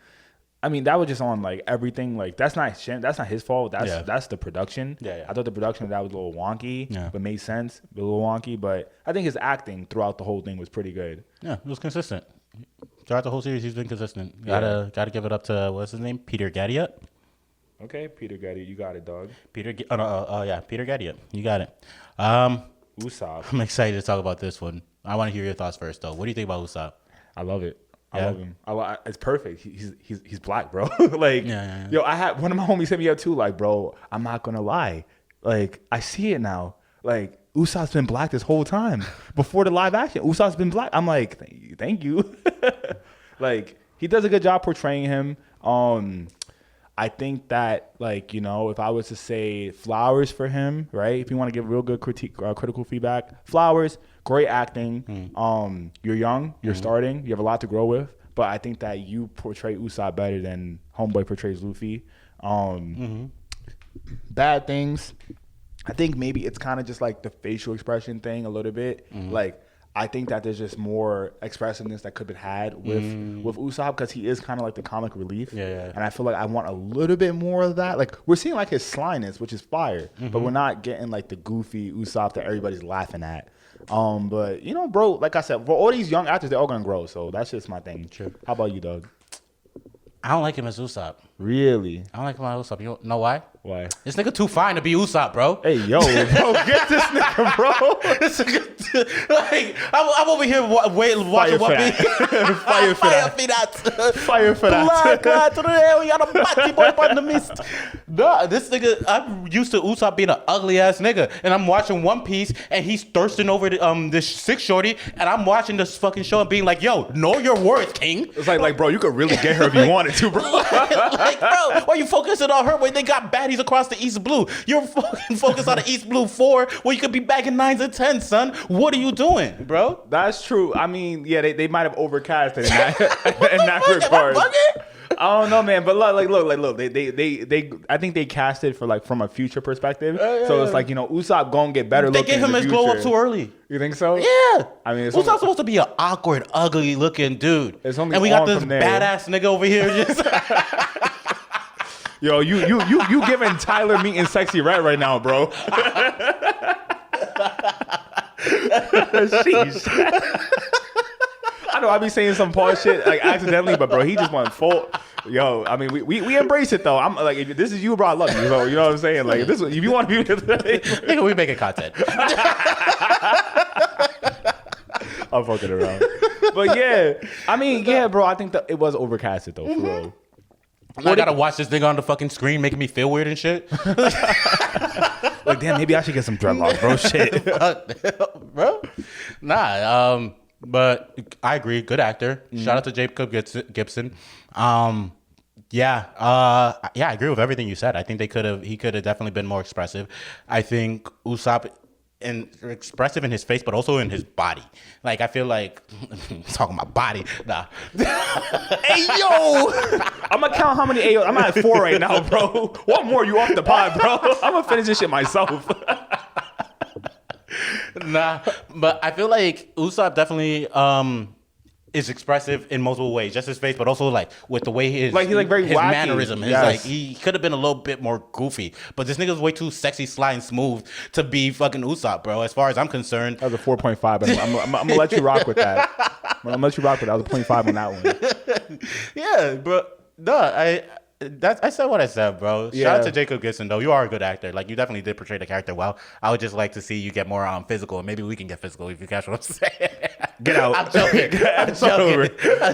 I mean, that was just on like everything. Like that's not his fault. That's the production. Yeah. I thought the production of that was a little wonky, but made sense. A little wonky, but I think his acting throughout the whole thing was pretty good. Yeah, it was consistent. Throughout the whole series, he's been consistent. Gotta give it up to what's his name, Peter Gadiot. Okay, Peter Gadiot, you got it, dog. Peter Gadiot, you got it. Usopp. I'm excited to talk about this one. I want to hear your thoughts first, though. What do you think about Usopp? I love it. I love him. It's perfect. He's black, bro. Like, yo, I had one of my homies hit me up too. Like, bro, I'm not gonna lie. Like, I see it now. Like, Usopp's been black this whole time before the live action. Usopp's been black. I'm like, thank you. Like, he does a good job portraying him. I think that, like, you know, if I was to say flowers for him, right? If you want to give real good critical feedback, flowers. Great acting. You're young. You're starting. You have a lot to grow with. But I think that you portray Usopp better than Homeboy portrays Luffy. Bad things. I think maybe it's kind of just like the facial expression thing a little bit. Like, I think that there's just more expressiveness that could be had with Usopp because he is kind of like the comic relief. Yeah. And I feel like I want a little bit more of that. Like, we're seeing like his slyness, which is fire. But we're not getting like the goofy Usopp that everybody's laughing at. But you know, bro, like I said, for all these young actors, they're all gonna grow. So that's just my thing. True. How about you, Doug? I don't like him as Usopp. Really? I don't like my Usopp. You know why? Why? This nigga too fine to be Usopp, bro. Hey, yo, bro, get this nigga, bro. This nigga, like, I'm over here watching Fire One Piece. Fire for that. Fire for that. We got a batty boy on the mist. Nah, this nigga, I'm used to Usopp being an ugly ass nigga, and I'm watching One Piece, and he's thirsting over this 6 shorty, and I'm watching this fucking show and being like, yo, know your worth, king. It's like, bro, you could really get her if you wanted to, bro. Like, bro, why you focusing on her when they got baddies across the East Blue? You're fucking focused on the East Blue 4 where you could be back in 9s and 10s, son. What are you doing, bro? That's true. I mean, yeah, they might have overcast it in that regard. I don't know, man, but look. They I think they cast it for like from a future perspective. So it's like, you know, Usopp gonna get better. They gave him his glow up too early. You think so? Yeah. I mean, Usopp's supposed to be an awkward, ugly looking dude. And we got this badass nigga over here just. Yo, you giving Tyler Meaton Sexy Red right now, bro. Sheesh. I know I be saying some Paul shit like accidentally, but bro, he just went full. Yo, I mean, we embrace it though. I'm like, if this is you, bro, I love you. So you know what I'm saying? Like, if you want to be, nigga, we making content. I'm fucking around, but yeah, I mean, yeah, bro, I think that it was overcasted though, for real. I gotta watch this nigga on the fucking screen making me feel weird and shit. Like, damn, maybe I should get some dreadlocks, bro. Shit, bro. Nah, but I agree. Good actor. Shout out to Jacob Gibson. Yeah, I agree with everything you said. I think he could have definitely been more expressive. I think Usopp expressive in his face, but also in his body. Like, I feel like talking about body. Nah. Hey yo, I'm gonna count how many AOs. I'm at 4 right now, bro. One more, you off the pod, bro. I'm gonna finish this shit myself. Nah, but I feel like Usopp definitely is expressive in multiple ways, just his face, but also like with the way he's like very his wacky mannerism. Yes. Like he could have been a little bit more goofy, but this nigga's way too sexy, sly, and smooth to be fucking Usopp, bro. As far as I'm concerned, that was a 4.5. I'm gonna let you rock with that. I'm gonna let you rock with that. That was a 0.5 on that one. Yeah, bro. No, I said what I said, bro. Shout out to Jacob Gibson, though. You are a good actor. Like, you definitely did portray the character well. I would just like to see you get more physical, and maybe we can get physical if you catch what I'm saying. Get out. I'm joking. I'm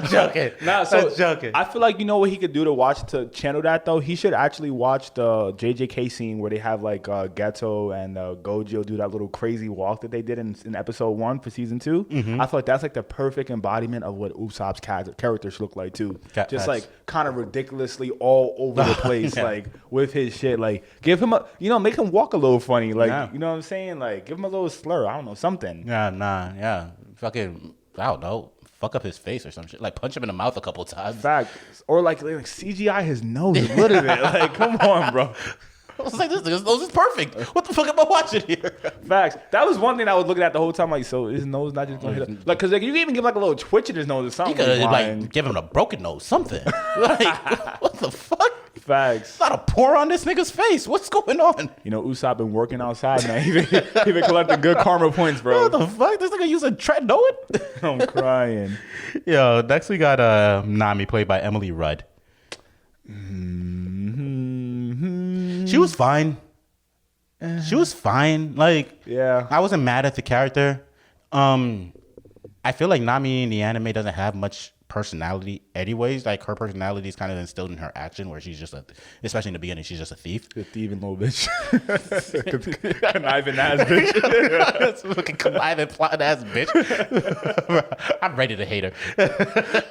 joking. Nah, I'm joking. I feel like, you know what he could do to channel that, though? He should actually watch the JJK scene where they have, like, Geto and Gojo do that little crazy walk that they did in episode 1 for season 2. Mm-hmm. I feel like that's, like, the perfect embodiment of what Usopp's character should look like, too. Just, like, kind of ridiculously all over the place, like with his shit. Like, give him make him walk a little funny. Like, you know what I'm saying? Like, give him a little slur. I don't know, something. Yeah. Fucking, I don't know. Fuck up his face or some shit. Like, punch him in the mouth a couple times. Fact. Or like CGI his nose a little bit. Like, come on, bro. I was like, this nose is perfect. What the fuck am I watching here? Facts. That was one thing I was looking at the whole time. Like, so his nose not just gonna hit him? Like, cause like, you can even give like a little twitch in his nose or something. You could like give him a broken nose, something. Like, what the fuck? Facts. Not a pore on this nigga's face. What's going on? You know, Usopp been working outside, man. He been collecting good karma points, bro. What the fuck? This nigga using tretinoin? I'm crying. Yo, next we got Nami, played by Emily Rudd. She was fine. She was fine. Like, yeah, I wasn't mad at the character. I feel like Nami in the anime doesn't have much personality anyways. Like, her personality is kind of instilled in her action, where she's just especially in the beginning, she's just a thief. A thieving little bitch. Conniving ass bitch. Fucking conniving, plotting ass bitch. I'm ready to hate her.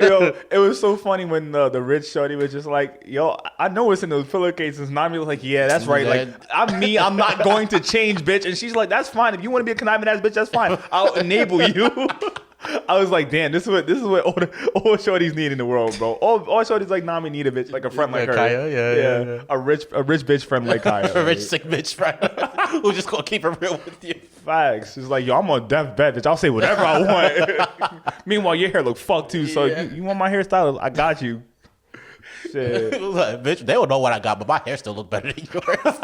Yo, it was so funny when the rich shorty was just like, yo, I know it's in those pillowcases. Nami was like, yeah, that's right. Like, I'm not going to change, bitch. And she's like, that's fine. If you want to be a conniving ass bitch, that's fine. I'll enable you. I was like, damn, this is what all shorties need in the world, bro. All shorties like Nami need a bitch, like a friend like her. Kaya, yeah. A rich bitch friend like Kaya. A rich sick bitch friend who's just gonna keep it real with you. Facts. It's like, yo, I'm on deathbed, bitch. I'll say whatever I want. Meanwhile, your hair look fucked too. So you want my hairstyle? I got you. Shit. Like, bitch, they don't know what I got, but my hair still look better than yours.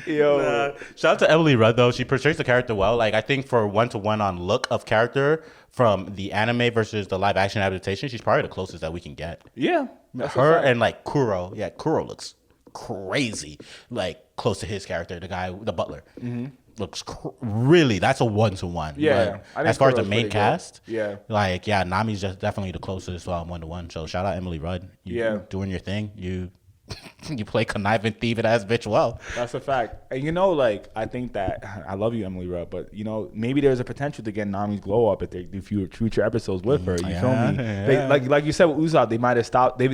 Yo, shout out to Emily Rudd though. She portrays the character well. Like I think for 1-to-1 on look of character from the anime versus the live action adaptation, she's probably the closest that we can get. Yeah, her and like Kuro. Yeah, Kuro looks crazy, like close to his character, the guy, the butler. Looks really. That's a 1-to-1. Yeah, as far as the main cast, good. Nami's just definitely the closest 1-to-1. So shout out Emily Rudd. You doing your thing. You play conniving, thieving ass bitch well. That's a fact. And like, I think that I love you, Emily Rudd, but maybe there's a potential to get Nami's glow up if they do future episodes with her. You feel me? Yeah. Like you said with Usopp, they might have stopped. They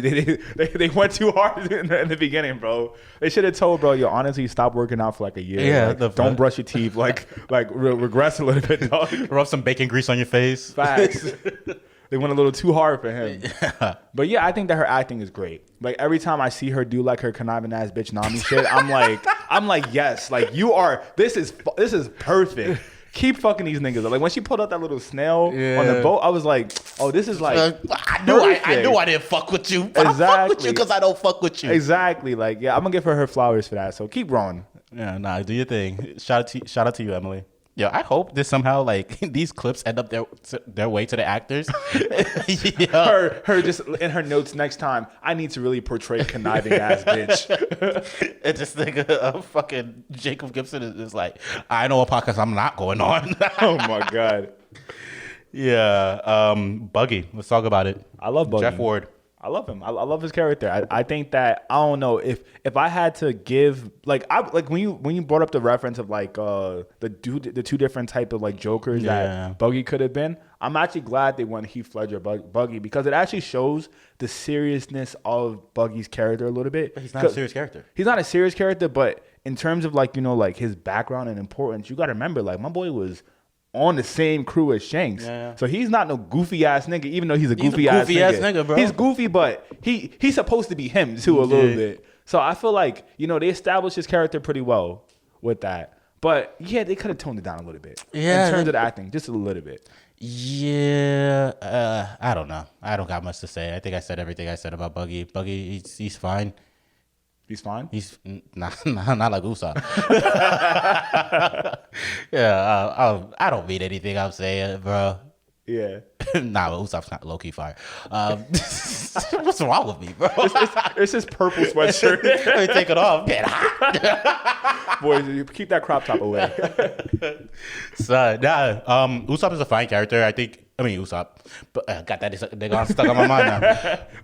went too hard in the beginning, bro. They should have told, bro, yo, honestly, stop working out for like a year. Yeah, like, don't brush your teeth. Like regress a little bit, dog. Rub some bacon grease on your face. Facts. They went a little too hard for him. But yeah, I think that her acting is great. Like every time I see her do like her conniving ass bitch Nami shit, I'm like, yes, like you are. This is perfect. Keep fucking these niggas. Like when she pulled out that little snail on the boat, I was like, oh, this is like. I knew I didn't fuck with you. But exactly. I fuck with you because I don't fuck with you. Exactly. Like I'm gonna give her flowers for that. So keep growing. Yeah, nah, do your thing. Shout out to you, Emily. Yo, I hope this somehow like these clips end up their way to the actors. Her just in her notes next time. I need to really portray conniving ass bitch. And this nigga, fucking Jacob Gibson is like, I know a podcast I'm not going on. Oh my god. Yeah. Buggy. Let's talk about it. I love Buggy. Jeff Ward. I love him. I love his character. I think that I don't know if I had to give like when you brought up the reference of like the two different type of like Jokers that Buggy could have been. I'm actually glad they went Heath Ledger Buggy because it actually shows the seriousness of Buggy's character a little bit. But he's not a serious character. He's not a serious character, but in terms of like like his background and importance, you got to remember like my boy was on the same crew as Shanks. So he's not no goofy ass nigga, even though he's a goofy ass nigga, bro. He's goofy, but he's supposed to be him too a little bit. So I feel like, they established his character pretty well with that. But yeah, they could have toned it down a little bit. Yeah. In terms of the acting, just a little bit. Yeah. I don't know. I don't got much to say. I think I said everything I said about Buggy. Buggy, he's fine. He's fine? He's not like Usopp. Yeah, I don't mean anything I'm saying, bro. Yeah. Nah, but Usopp's not low-key fire. What's wrong with me, bro? It's his purple sweatshirt. Let me take it off. Get hot. Boys, keep that crop top away. Usopp is a fine character. Usopp. But got that nigga stuck on my mind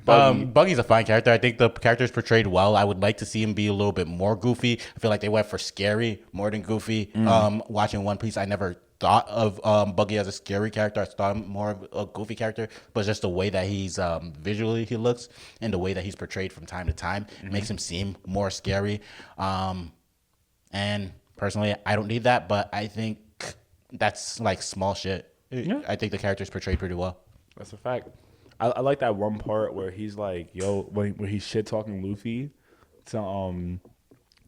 now. Buggy's a fine character. I think the character is portrayed well. I would like to see him be a little bit more goofy. I feel like they went for scary more than goofy. Watching One Piece, I never thought of Buggy as a scary character. I thought him more of a goofy character, but just the way that he's visually he looks and the way that he's portrayed from time to time makes him seem more scary. And personally, I don't need that, but I think that's like small shit. Yeah. I think the character is portrayed pretty well. That's a fact. I like that one part where he's like, yo, when he's shit talking Luffy to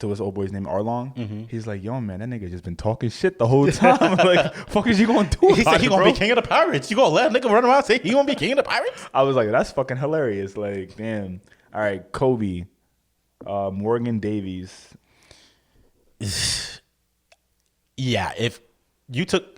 his old boy's name Arlong. He's like, yo, man, that nigga just been talking shit the whole time. Like, fuck is you gonna do? He said he gonna be king of the pirates. You gonna let a nigga run around and say he gonna be king of the pirates? I was like, that's fucking hilarious. Like, damn. All right, Kobe, Morgan Davies. Yeah, if you took.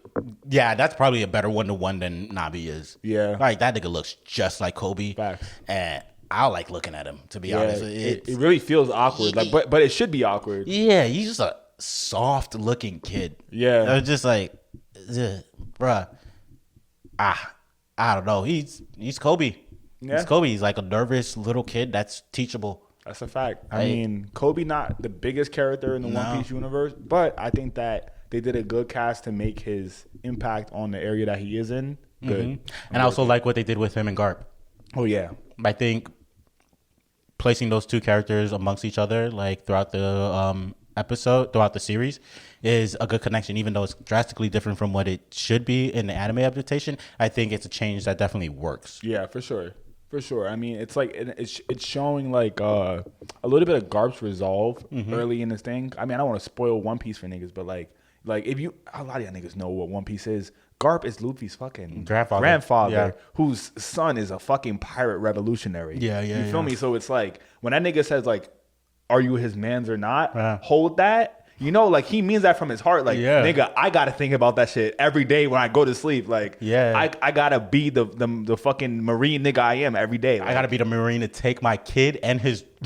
Yeah, that's probably a better 1-to-1 than Nabi is. Yeah. Like, that nigga looks just like Kobe. Facts. And I like looking at him, to be honest. It really feels awkward. Like, but it should be awkward. Yeah, he's just a soft-looking kid. Yeah. I was just like, bruh. I don't know. He's Kobe. Yeah. He's Kobe. He's like a nervous little kid that's teachable. That's a fact. I mean, Kobe not the biggest character in the One Piece universe, but I think that they did a good cast to make his impact on the area that he is in good. And I also like what they did with him and Garp. Oh, yeah. I think placing those two characters amongst each other, like throughout the throughout the series, is a good connection, even though it's drastically different from what it should be in the anime adaptation. I think it's a change that definitely works. Yeah, for sure. For sure. I mean, it's like it's showing like a little bit of Garp's resolve early in this thing. I mean, I don't want to spoil One Piece for niggas, but like if you, a lot of y'all niggas know what One Piece is. Garp is Luffy's fucking grandfather whose son is a fucking pirate revolutionary. You feel me? So it's like when that nigga says like, "Are you his mans or not?" Hold that. You know, like he means that from his heart. Like, nigga, I gotta think about that shit every day when I go to sleep. Like, I gotta be the fucking Marine nigga I am every day. Like, I gotta be the Marine to take my kid and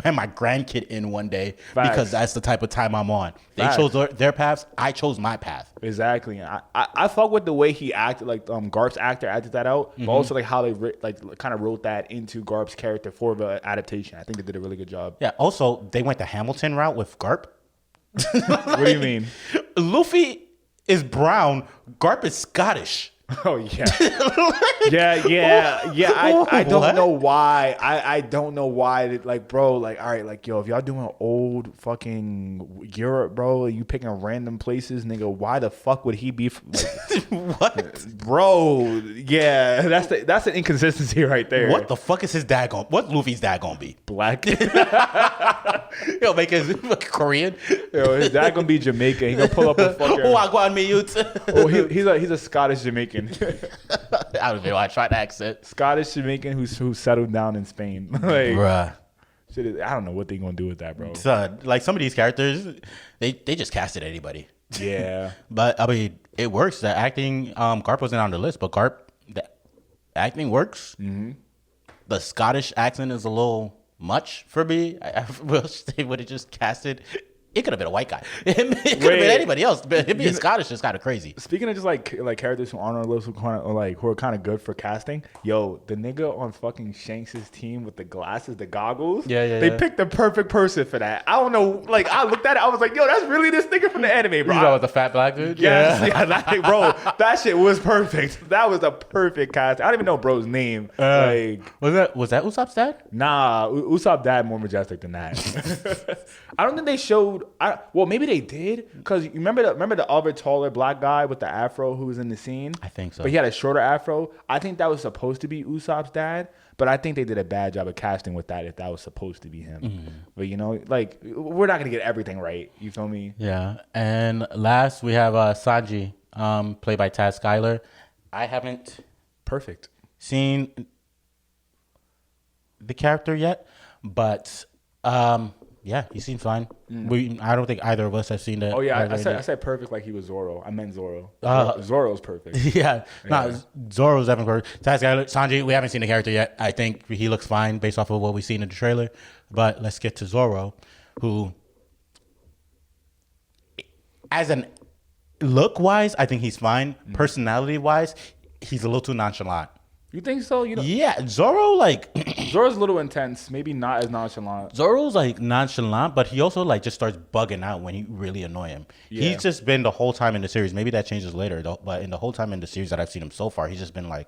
my grandkid in one day because that's the type of time I'm on. They chose their paths. I chose my path. Exactly. And I fuck with the way he acted. Like Garp's actor acted that out, but also like how they kind of wrote that into Garp's character for the adaptation. I think they did a really good job. Yeah. Also, they went the Hamilton route with Garp. What do you mean? Luffy is brown. Garp is Scottish. Oh yeah, yeah. I don't know why. I don't know why. Like, bro, like, all right, like, yo, if y'all doing old fucking Europe, bro, you picking random places, nigga. Why the fuck would he be? Like, what, bro? Yeah, that's an inconsistency right there. What the fuck is his dad going? What Luffy's dad gonna be? Black. Yo, make his Korean. Yo, his dad gonna be Jamaican. He gonna pull up a fucking. He's a Scottish Jamaican. I don't know. I tried the accent. Scottish Jamaican who settled down in Spain. Like, bruh. Shit, I don't know what they gonna do with that, bro. Like some of these characters, they just casted anybody. Yeah, but I mean, it works. The acting, Garp wasn't on the list, but the acting works. Mm-hmm. The Scottish accent is a little much for me. I will say, would have just casted. It could have been a white guy. It could have been anybody else. But him being Scottish is kind of crazy. Speaking of just like characters who aren't on the list who are kind of good for casting, yo, the nigga on fucking Shanks' team with the glasses, the goggles, they picked the perfect person for that. I don't know, like I looked at it, I was like, yo, that's really this nigga from the anime, bro. You know, with the fat black dude? Bro, that shit was perfect. That was a perfect cast. I don't even know bro's name. Was that Usopp's dad? Nah, Usopp's dad more majestic than that. I don't think they showed. Well, maybe they did, because you remember the other taller black guy with the afro who was in the scene. I think so. But he had a shorter afro. I think that was supposed to be Usopp's dad, but I think they did a bad job of casting with that if that was supposed to be him. Mm. But you know, like we're not gonna get everything right. You feel me? Yeah. And last we have Sanji, played by Taz Skylar. I haven't seen the character yet, but yeah, he seems fine. I don't think either of us have seen it. Oh yeah, I said perfect like he was Zoro. I meant Zoro. Zoro's perfect. Yeah, Zoro's definitely perfect. Sanji, we haven't seen the character yet. I think he looks fine based off of what we've seen in the trailer. But let's get to Zoro, who, as an look-wise, I think he's fine. Personality-wise, he's a little too nonchalant. You think so? You know? Yeah, Zoro's a little intense. Maybe not as nonchalant. Zoro's like nonchalant, but he also like just starts bugging out when you really annoy him. Yeah. He's just been the whole time in the series. Maybe that changes later, though. But in the whole time in the series that I've seen him so far, he's just been like,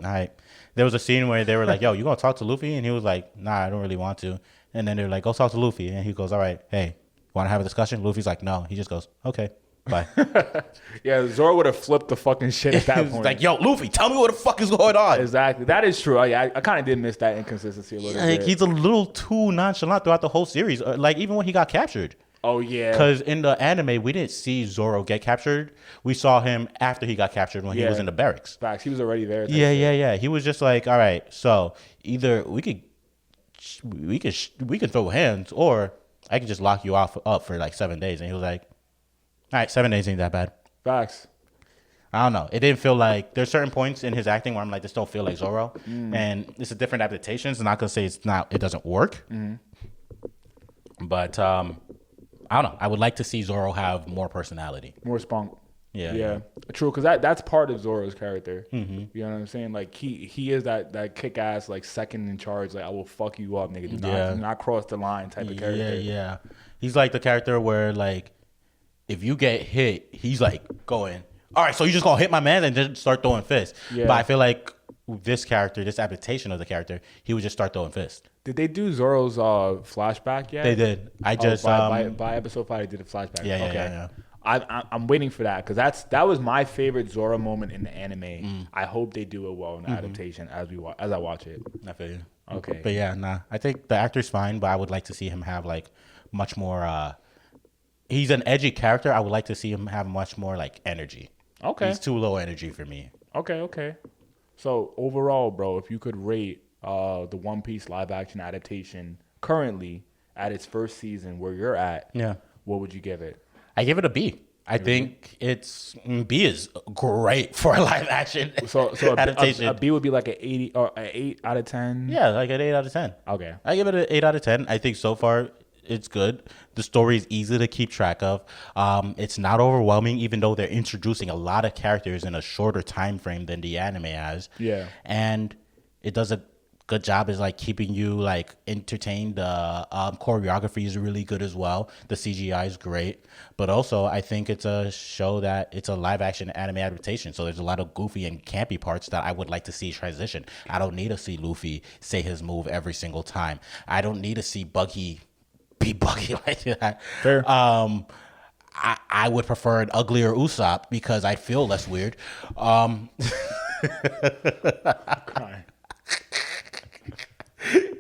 all right. There was a scene where they were like, yo, you gonna talk to Luffy? And he was like, nah, I don't really want to. And then they're like, go talk to Luffy. And he goes, all right, hey, want to have a discussion? Luffy's like, no. He just goes, okay. Bye. Yeah, Zoro would have flipped the fucking shit at that point. Like, yo, Luffy, tell me what the fuck is going on. Exactly. That is true. I kind of did miss that inconsistency a little bit. He's a little too nonchalant throughout the whole series. Like, even when he got captured. Oh, yeah. Because in the anime, we didn't see Zoro get captured. We saw him after he got captured when he was in the barracks. Facts. He was already there. Yeah. He was just like, all right, so either we could throw hands, or I could just lock you up for like 7 days. And he was like, all right, 7 days ain't that bad. Facts. I don't know. It didn't feel like, there's certain points in his acting where I'm like, this don't feel like Zoro. And it's a different adaptations. I'm not going to say it doesn't work. But I don't know. I would like to see Zoro have more personality. More spunk. Yeah. True, because that's part of Zoro's character. You know what I'm saying? Like he is that kick ass, like second in charge, like I will fuck you up, nigga. Do not cross the line type of character. Yeah. He's like the character where like, if you get hit, he's like going, all right, so you just gonna hit my man and just start throwing fists. Yeah. But I feel like this character, this adaptation of the character, he would just start throwing fists. Did they do Zoro's flashback yet? They did. I just by episode 5 they did a flashback. Yeah. I'm waiting for that, because that was my favorite Zoro moment in the anime. I hope they do it well in the adaptation as I watch it. I feel you. Okay. But yeah, nah. I think the actor's fine, but I would like to see him have like much more. He's an edgy character. I would like to see him have much more like energy. Okay. He's too low energy for me. Okay. So overall, bro, if you could rate the One Piece live action adaptation currently at its first season where you're at, what would you give it? I give it a B. I think B is great for a live action adaptation. A B would be like an 80 or an 8 out of 10. Yeah, like an 8 out of 10. Okay. I give it an 8 out of 10. I think so far it's good. The story is easy to keep track of. It's not overwhelming, even though they're introducing a lot of characters in a shorter time frame than the anime has. Yeah. And it does a good job is like keeping you like entertained. The choreography is really good as well. The CGI is great, but also I think it's a show that it's a live action anime adaptation. So there's a lot of goofy and campy parts that I would like to see transition. I don't need to see Luffy say his move every single time. I don't need to see Buggy be Buggy like that. Fair. I would prefer an uglier Usopp because I feel less weird.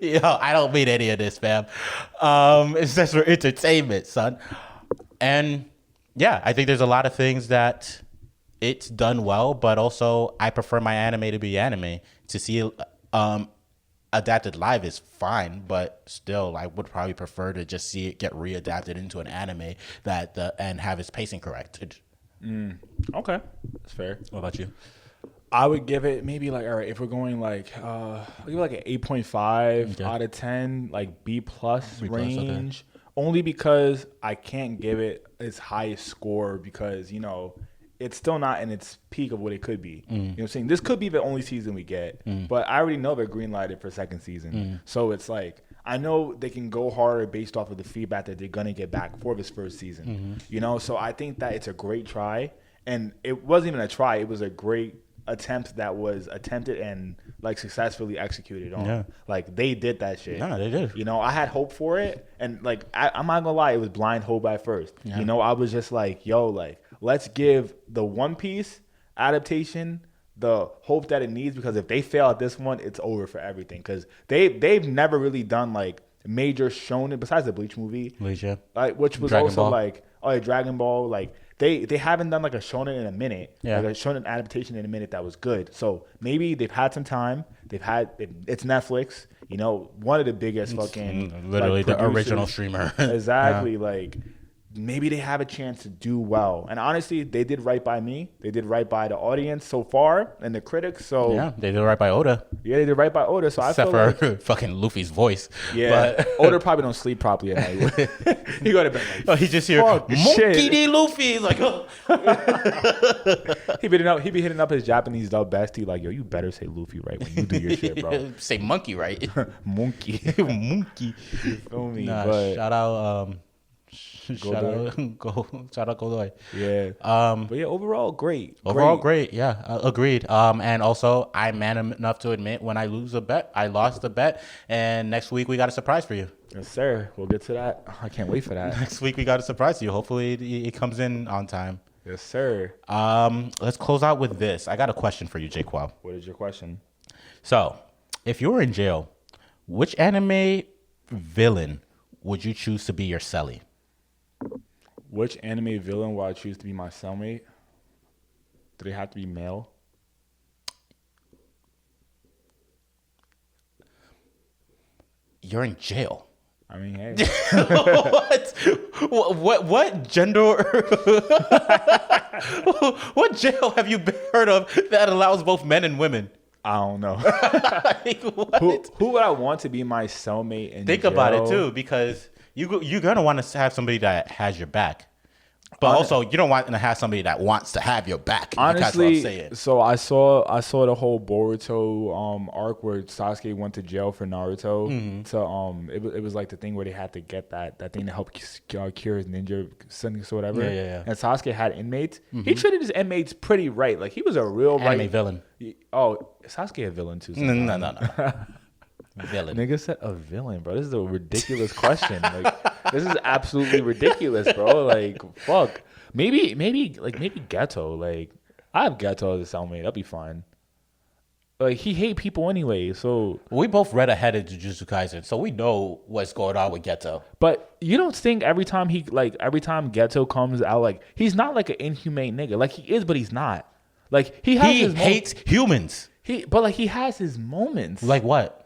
Yo, I don't mean any of this, fam. It's just for entertainment, son. And yeah, I think there's a lot of things that it's done well, but also I prefer my anime to be anime. To see adapted live is fine, but still, I would probably prefer to just see it get readapted into an anime and have its pacing corrected. Okay, that's fair. What about you? I would give it maybe like, all right, if we're going like, I'll give it like an 8.5 out of 10, like B plus range. Okay. Only because I can't give it its highest score because, it's still not in its peak of what it could be. You know what I'm saying? This could be the only season we get, but I already know they're greenlighted for second season. So it's like, I know they can go harder based off of the feedback that they're going to get back for this first season. So I think that it's a great try. And it wasn't even a try. It was a great attempt that was attempted and like successfully executed on. Yeah. Like they did that shit. No, they did. I had hope for it, and like I'm not gonna lie, it was blind hope at first. Yeah. I was just like, let's give the One Piece adaptation the hope that it needs, because if they fail at this one, it's over for everything. Because they've never really done like major shonen besides the Bleach movie, which was Dragon Ball. Like Dragon Ball, like. They haven't done like a shonen in a minute, like a shonen adaptation in a minute that was good. So maybe they've had some time. It's Netflix, one of the biggest fucking literally the original streamer. Exactly, like maybe they have a chance to do well. And honestly, they did right by me. They did right by the audience so far and the critics. So yeah, they did right by Oda. Yeah, they did right by Oda. So except I feel for fucking Luffy's voice. Yeah, but Oda probably don't sleep properly at night. He go to bed like, he just hear Monkey D. Luffy. He's like, oh. He be hitting up his Japanese dub bestie like, yo, you better say Luffy right when you do your shit, bro. Say monkey right. Monkey. Monkey. You feel me? Nah, but shout out Godoy. Yeah. But yeah, overall great. Great. Yeah, agreed. And also, I'm man enough to admit when I lose a bet, I lost the bet, and next week we got a surprise for you. Yes, sir. We'll get to that. I can't wait for that. Next week we got a surprise for you. Hopefully it comes in on time. Yes, sir. Let's close out with this. I got a question for you, Jaquan. What is your question? So, if you were in jail, which anime villain would you choose to be your cellie? Which anime villain would I choose to be my cellmate? Do they have to be male? You're in jail. I mean, hey. What gender? What jail have you heard of that allows both men and women? I don't know. Like, who would I want to be my cellmate in Think jail? about it too, because you're gonna want to have somebody that has your back. But also, you don't want to have somebody that wants to have your back. Honestly, that's what I'm saying. So I saw the whole Boruto arc where Sasuke went to jail for Naruto. So it was like the thing where they had to get that thing to help cure his ninja sickness or whatever. Yeah. And Sasuke had inmates. He treated his inmates pretty right. Like he was a real anime villain. Oh, Sasuke a villain too. No. Villain. Nigga said a villain, bro. This is a ridiculous question. Like, this is absolutely ridiculous, bro. Like, fuck. Maybe Geto. Like, I have Geto as a cellmate. That'll be fine. Like, he hate people anyway, so... We both read ahead of Jujutsukaisen, so we know what's going on with Geto. But you don't think every time Geto comes out, like, he's not like an inhumane nigga. Like, he is, but he's not. Like, he hates humans. But he has his moments. Like what?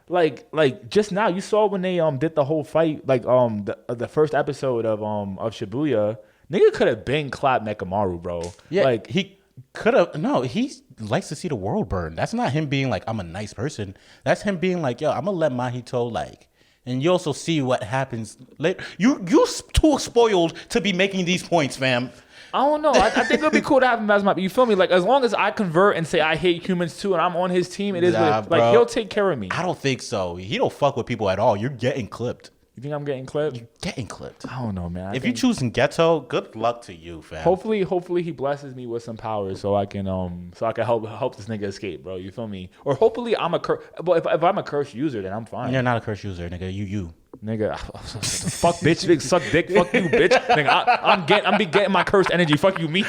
Like just now, you saw when they did the whole fight, like the first episode of Shibuya, Nigga could have been clapped Nekamaru, bro. Yeah, like he could have. No, he likes to see the world burn. That's not him being like, I'm a nice person. That's him being like, yo, I'm gonna let Mahito like. And you also see what happens later. You too spoiled to be making these points, fam. I don't know. I think it'd be cool to have him as my. You feel me? Like as long as I convert and say I hate humans too, and I'm on his team, it is like he'll take care of me. I don't think so. He don't fuck with people at all. You're getting clipped. You think I'm getting clipped? You're getting clipped. I don't know, man. If you choosing Ghetto, good luck to you, fam. Hopefully he blesses me with some powers so I can help this nigga escape, bro. You feel me? Or hopefully I'm a curse. But if I'm a cursed user, then I'm fine. You're not a cursed user, nigga. You. Nigga, fuck bitch, big suck dick, fuck you, bitch. Nigga, I'm getting my cursed energy. Fuck you, mean.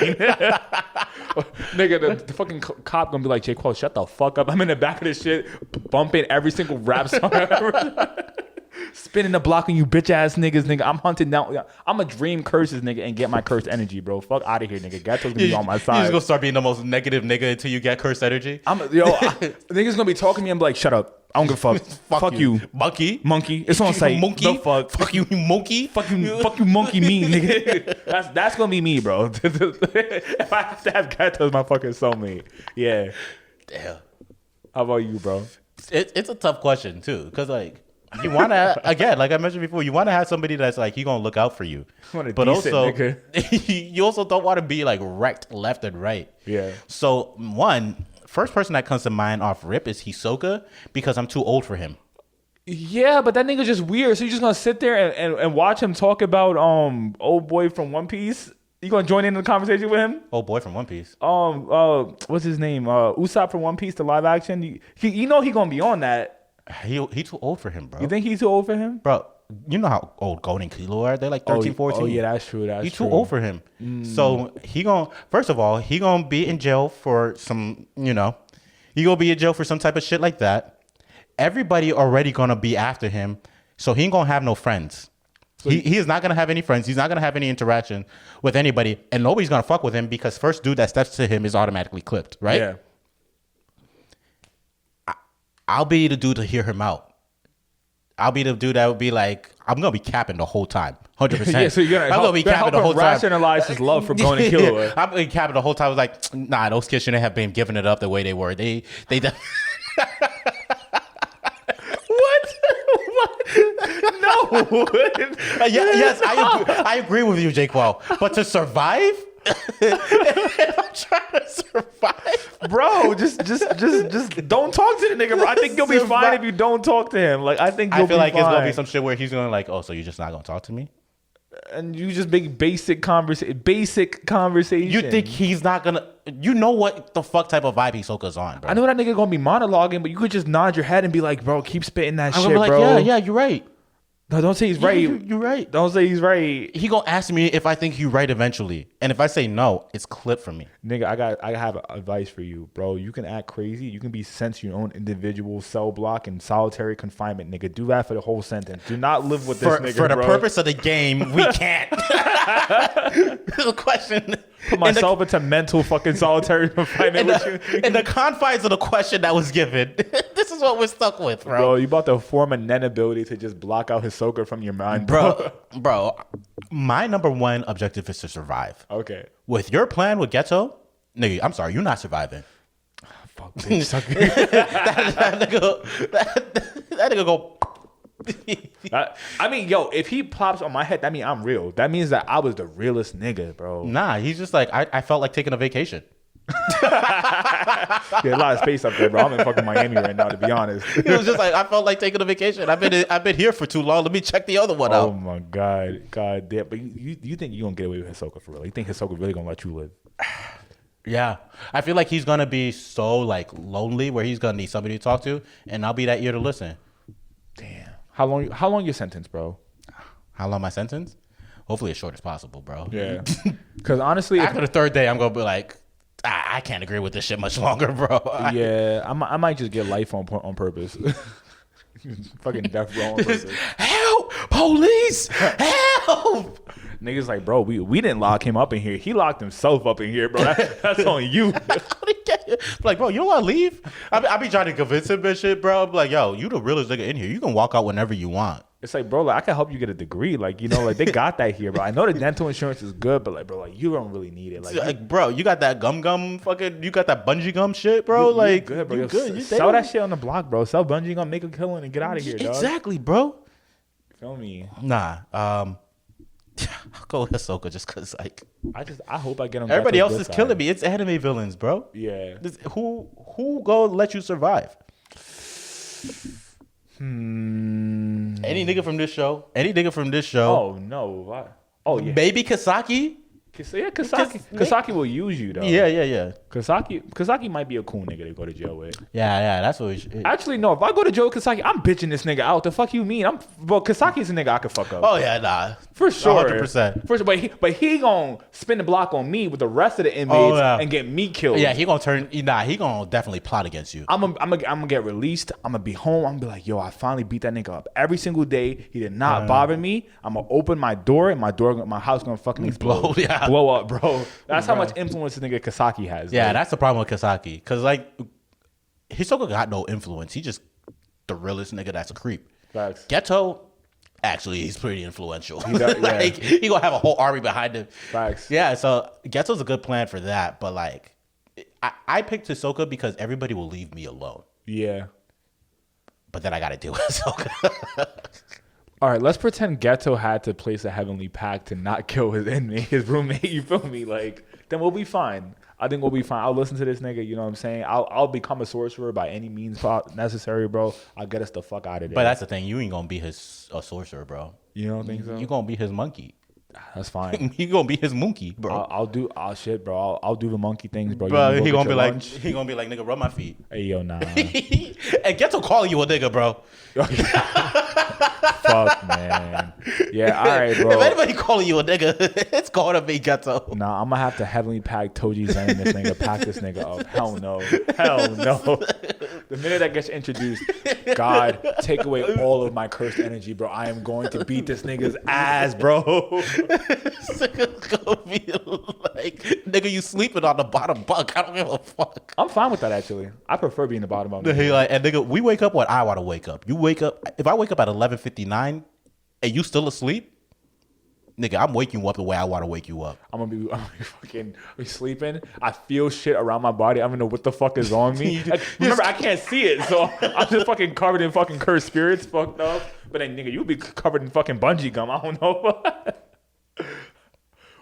Nigga, the fucking cop gonna be like, J. Quell, shut the fuck up. I'm in the back of this shit, bumping every single rap song ever. Spinning the block on you bitch ass niggas, nigga. I'm hunting down. I'm a dream curses, nigga, and get my cursed energy, bro. Fuck out of here, nigga. Gato's gonna be on my side. You just gonna start being the most negative nigga until you get cursed energy. Niggas gonna be talking to me and be like, shut up. I don't give a fuck. Fuck you. Monkey. It's on site. Monkey. The fuck. Fuck you, monkey. Fuck you, monkey me, nigga. That's gonna be me, bro. If I have to have Gato as my fucking soulmate. Yeah. Damn. How about you, bro? It's a tough question, too. Because, like, you want to, again, like I mentioned before, you want to have somebody that's like, he going to look out for you. But also, you also don't want to be, like, wrecked left and right. Yeah. So, first person that comes to mind off rip is Hisoka because I'm too old for him. Yeah, but that nigga's just weird. So you're just gonna sit there and watch him talk about old boy from One Piece? You gonna join in the conversation with him? Old boy from One Piece. What's his name? Usopp from One Piece, the live action. You know he gonna be on that. He too old for him, bro. You think he's too old for him? Bro, you know how old Gon and Kilo are? They're like 13, 14. Oh, yeah, that's true. He's too old for him. So first of all, he gonna be in jail for some, he gonna be in jail for some type of shit like that. Everybody already gonna be after him. So he ain't gonna have no friends. So he is not gonna have any friends. He's not gonna have any interaction with anybody. And nobody's gonna fuck with him because first dude that steps to him is automatically clipped, right? Yeah. I'll be the dude to hear him out. I'll be the dude that would be like, I'm going to be capping the whole time. 100%. Yeah, so you're going to be capping the whole time. Rationalize his love for going to kill her. I'm going to capping the whole time. I was like, nah, those kids shouldn't have been giving it up the way they were. They What? No. Yes, I agree with you, J. Quell. But to survive? If I'm trying to survive, bro, just don't talk to the nigga, bro. I think you'll be fine if you don't talk to him. Like I feel like it's gonna be some shit where he's gonna like, oh, so you're just not gonna talk to me, and you just make basic conversation. You think he's not gonna? You know what the fuck type of vibe Hisoka's on, bro? I know that nigga gonna be monologuing, but you could just nod your head and be like, bro, keep spitting that shit, like, bro. Yeah, you're right. No, don't say he's right. You're right. Don't say he's right. He gonna ask me if I think he's right eventually, and if I say no, it's clipped from me. Nigga, I have advice for you, bro. You can act crazy. You can be sent to your own individual cell block and solitary confinement, nigga. Do that for the whole sentence. Do not live with this nigga, for the bro. purpose of the game, we can't. The question. Put myself into mental fucking solitary confinement. In the confines of the question that was given, this is what we're stuck with, bro. Bro, you about to form a Nen ability to just block out Hisoka from your mind, bro. My number one objective is to survive. Okay. With your plan with Ghetto, nigga, I'm sorry, you're not surviving. Fuck, bitch. that nigga go. I mean, yo, if he plops on my head, that means I'm real. That means that I was the realest nigga, bro. Nah, he's just like, I felt like taking a vacation. Yeah, a lot of space up there, bro. I'm in fucking Miami right now, to be honest. He was just like, I felt like taking a vacation. I've been here for too long. Let me check the other one out. Oh my god damn. But you think you gonna get away with Hisoka for real? You think Hisoka really gonna let you live? Yeah, I feel like he's gonna be so like lonely where he's gonna need somebody to talk to, and I'll be that ear to listen. Damn. How long your sentence, bro? How long my sentence? Hopefully as short as possible, bro. Yeah. Because honestly, after the third day, I'm gonna be like, I can't agree with this shit much longer, bro. Yeah, I might just get life on purpose. Fucking death row on purpose. Help! Police! Help! Niggas like, bro, we didn't lock him up in here. He locked himself up in here, bro. That's on you. Like, bro, you don't want to leave? I be trying to convince him and shit, bro. I'm like, yo, you the realest nigga in here. You can walk out whenever you want. It's like, bro, like I can help you get a degree. Like, you know, like they got that here, bro. I know the dental insurance is good, but like, bro, like you don't really need it. Like bro, you got that gum fucking, you got that bungee gum shit, bro. Like, good, bro. You good. Sell that shit on the block, bro. Sell bungee gum, make a killing, and get out of here, dog. Exactly, bro. Feel me? Nah. I'll go with Ahsoka just because, like, I hope I get him. Everybody else is killing me. It's anime villains, bro. Yeah. Who go let you survive? Any nigga from this show? Oh no! What? Oh yeah. Baby Kasaki? Yeah, Kasaki will use you though. Yeah. Kasaki might be a cool nigga to go to jail with. Yeah, that's what we should. Actually, no. If I go to jail with Kasaki, I'm bitching this nigga out. The fuck you mean? Bro, Kasaki's a nigga I could fuck up. Oh yeah, nah. For sure. 100%. But he gonna spin the block on me with the rest of the inmates and get me killed. Yeah, he gonna definitely plot against you. I'm gonna get released. I'm gonna be home. I'm gonna be like, yo, I finally beat that nigga up. Every single day, he did not bother me. I'm gonna open my door and my house gonna fucking explode. Blow up, bro. That's how much influence the nigga Kasaki has. Yeah, that's the problem with Kasaki. Because, like, Hisoka got no influence. He just the realest nigga that's a creep. Facts. Geto, actually, he's pretty influential. He does, yeah. Like, he gonna have a whole army behind him. Facts. Yeah, so Geto's a good plan for that. But, like, I picked Hisoka because everybody will leave me alone. Yeah. But then I gotta deal with Hisoka. All right, let's pretend Geto had to place a heavenly pact to not kill his inmate, his roommate. You feel me? Like, then we'll be fine. I think we'll be fine. I'll listen to this nigga. You know what I'm saying? I'll become a sorcerer by any means necessary, bro. I'll get us the fuck out of there. But that's the thing. You ain't gonna be a sorcerer, bro. You don't think so? You gonna be his monkey. That's fine. You gonna be his monkey, bro. I'll do shit, bro. I'll do the monkey things, bro. Bro, he gonna be like, nigga, rub my feet. Hey, yo, nah. And Geto calling you a nigga, bro. Fuck, man. Yeah, all right, bro. If anybody calling you a nigga, it's going to be Geto. Nah, I'm gonna have to heavily pack Toji Zen this nigga, pack this nigga up. Hell no. Hell no. The minute that gets introduced, God, take away all of my cursed energy, bro. I am going to beat this nigga's ass, bro. This nigga's gonna be like, nigga, you sleeping on the bottom bunk. I don't give a fuck. I'm fine with that, actually. I prefer being the bottom bunk. He like, and nigga, we wake up when I want to wake up. You wake up, if I wake up at 11:59 and you still asleep, nigga, I'm waking you up the way I want to wake you up. I'm gonna be fucking sleeping. I feel shit around my body. I don't know what the fuck is on me. Remember, I can't see it, so I'm just fucking covered in fucking cursed spirits, fucked up. But then, nigga, you be covered in fucking bungee gum. I don't know.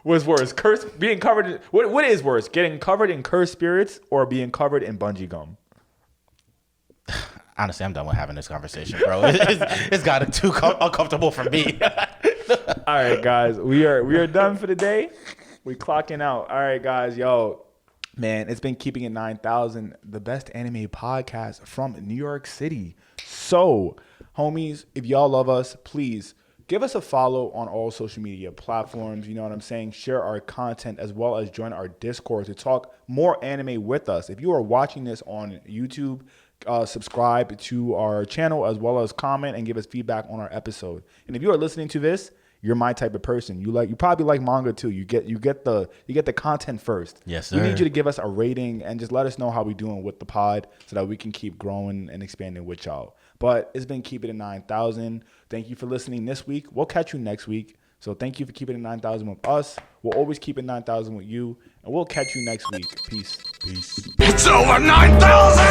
What's worse? Being covered in, what is worse? Getting covered in cursed spirits or being covered in bungee gum? Honestly, I'm done with having this conversation, bro. It's gotten too uncomfortable for me. All right, guys, we are done for the day. We clocking out. All right, guys, yo, man, it's been Keeping It 9,000, the best anime podcast from New York City. So, homies, if y'all love us, please give us a follow on all social media platforms. You know what I'm saying? Share our content as well as join our Discord to talk more anime with us. If you are watching this on YouTube, subscribe to our channel as well as comment and give us feedback on our episode. And if you are listening to this, you're my type of person. You probably like manga too. You get the content first. Yes, sir. We need you to give us a rating and just let us know how we doing with the pod so that we can keep growing and expanding with y'all. But it's been Keep It at 9,000. Thank you for listening this week. We'll catch you next week. So thank you for keeping it 9,000 with us. We'll always keep it 9,000 with you. And we'll catch you next week. Peace. It's over 9,000!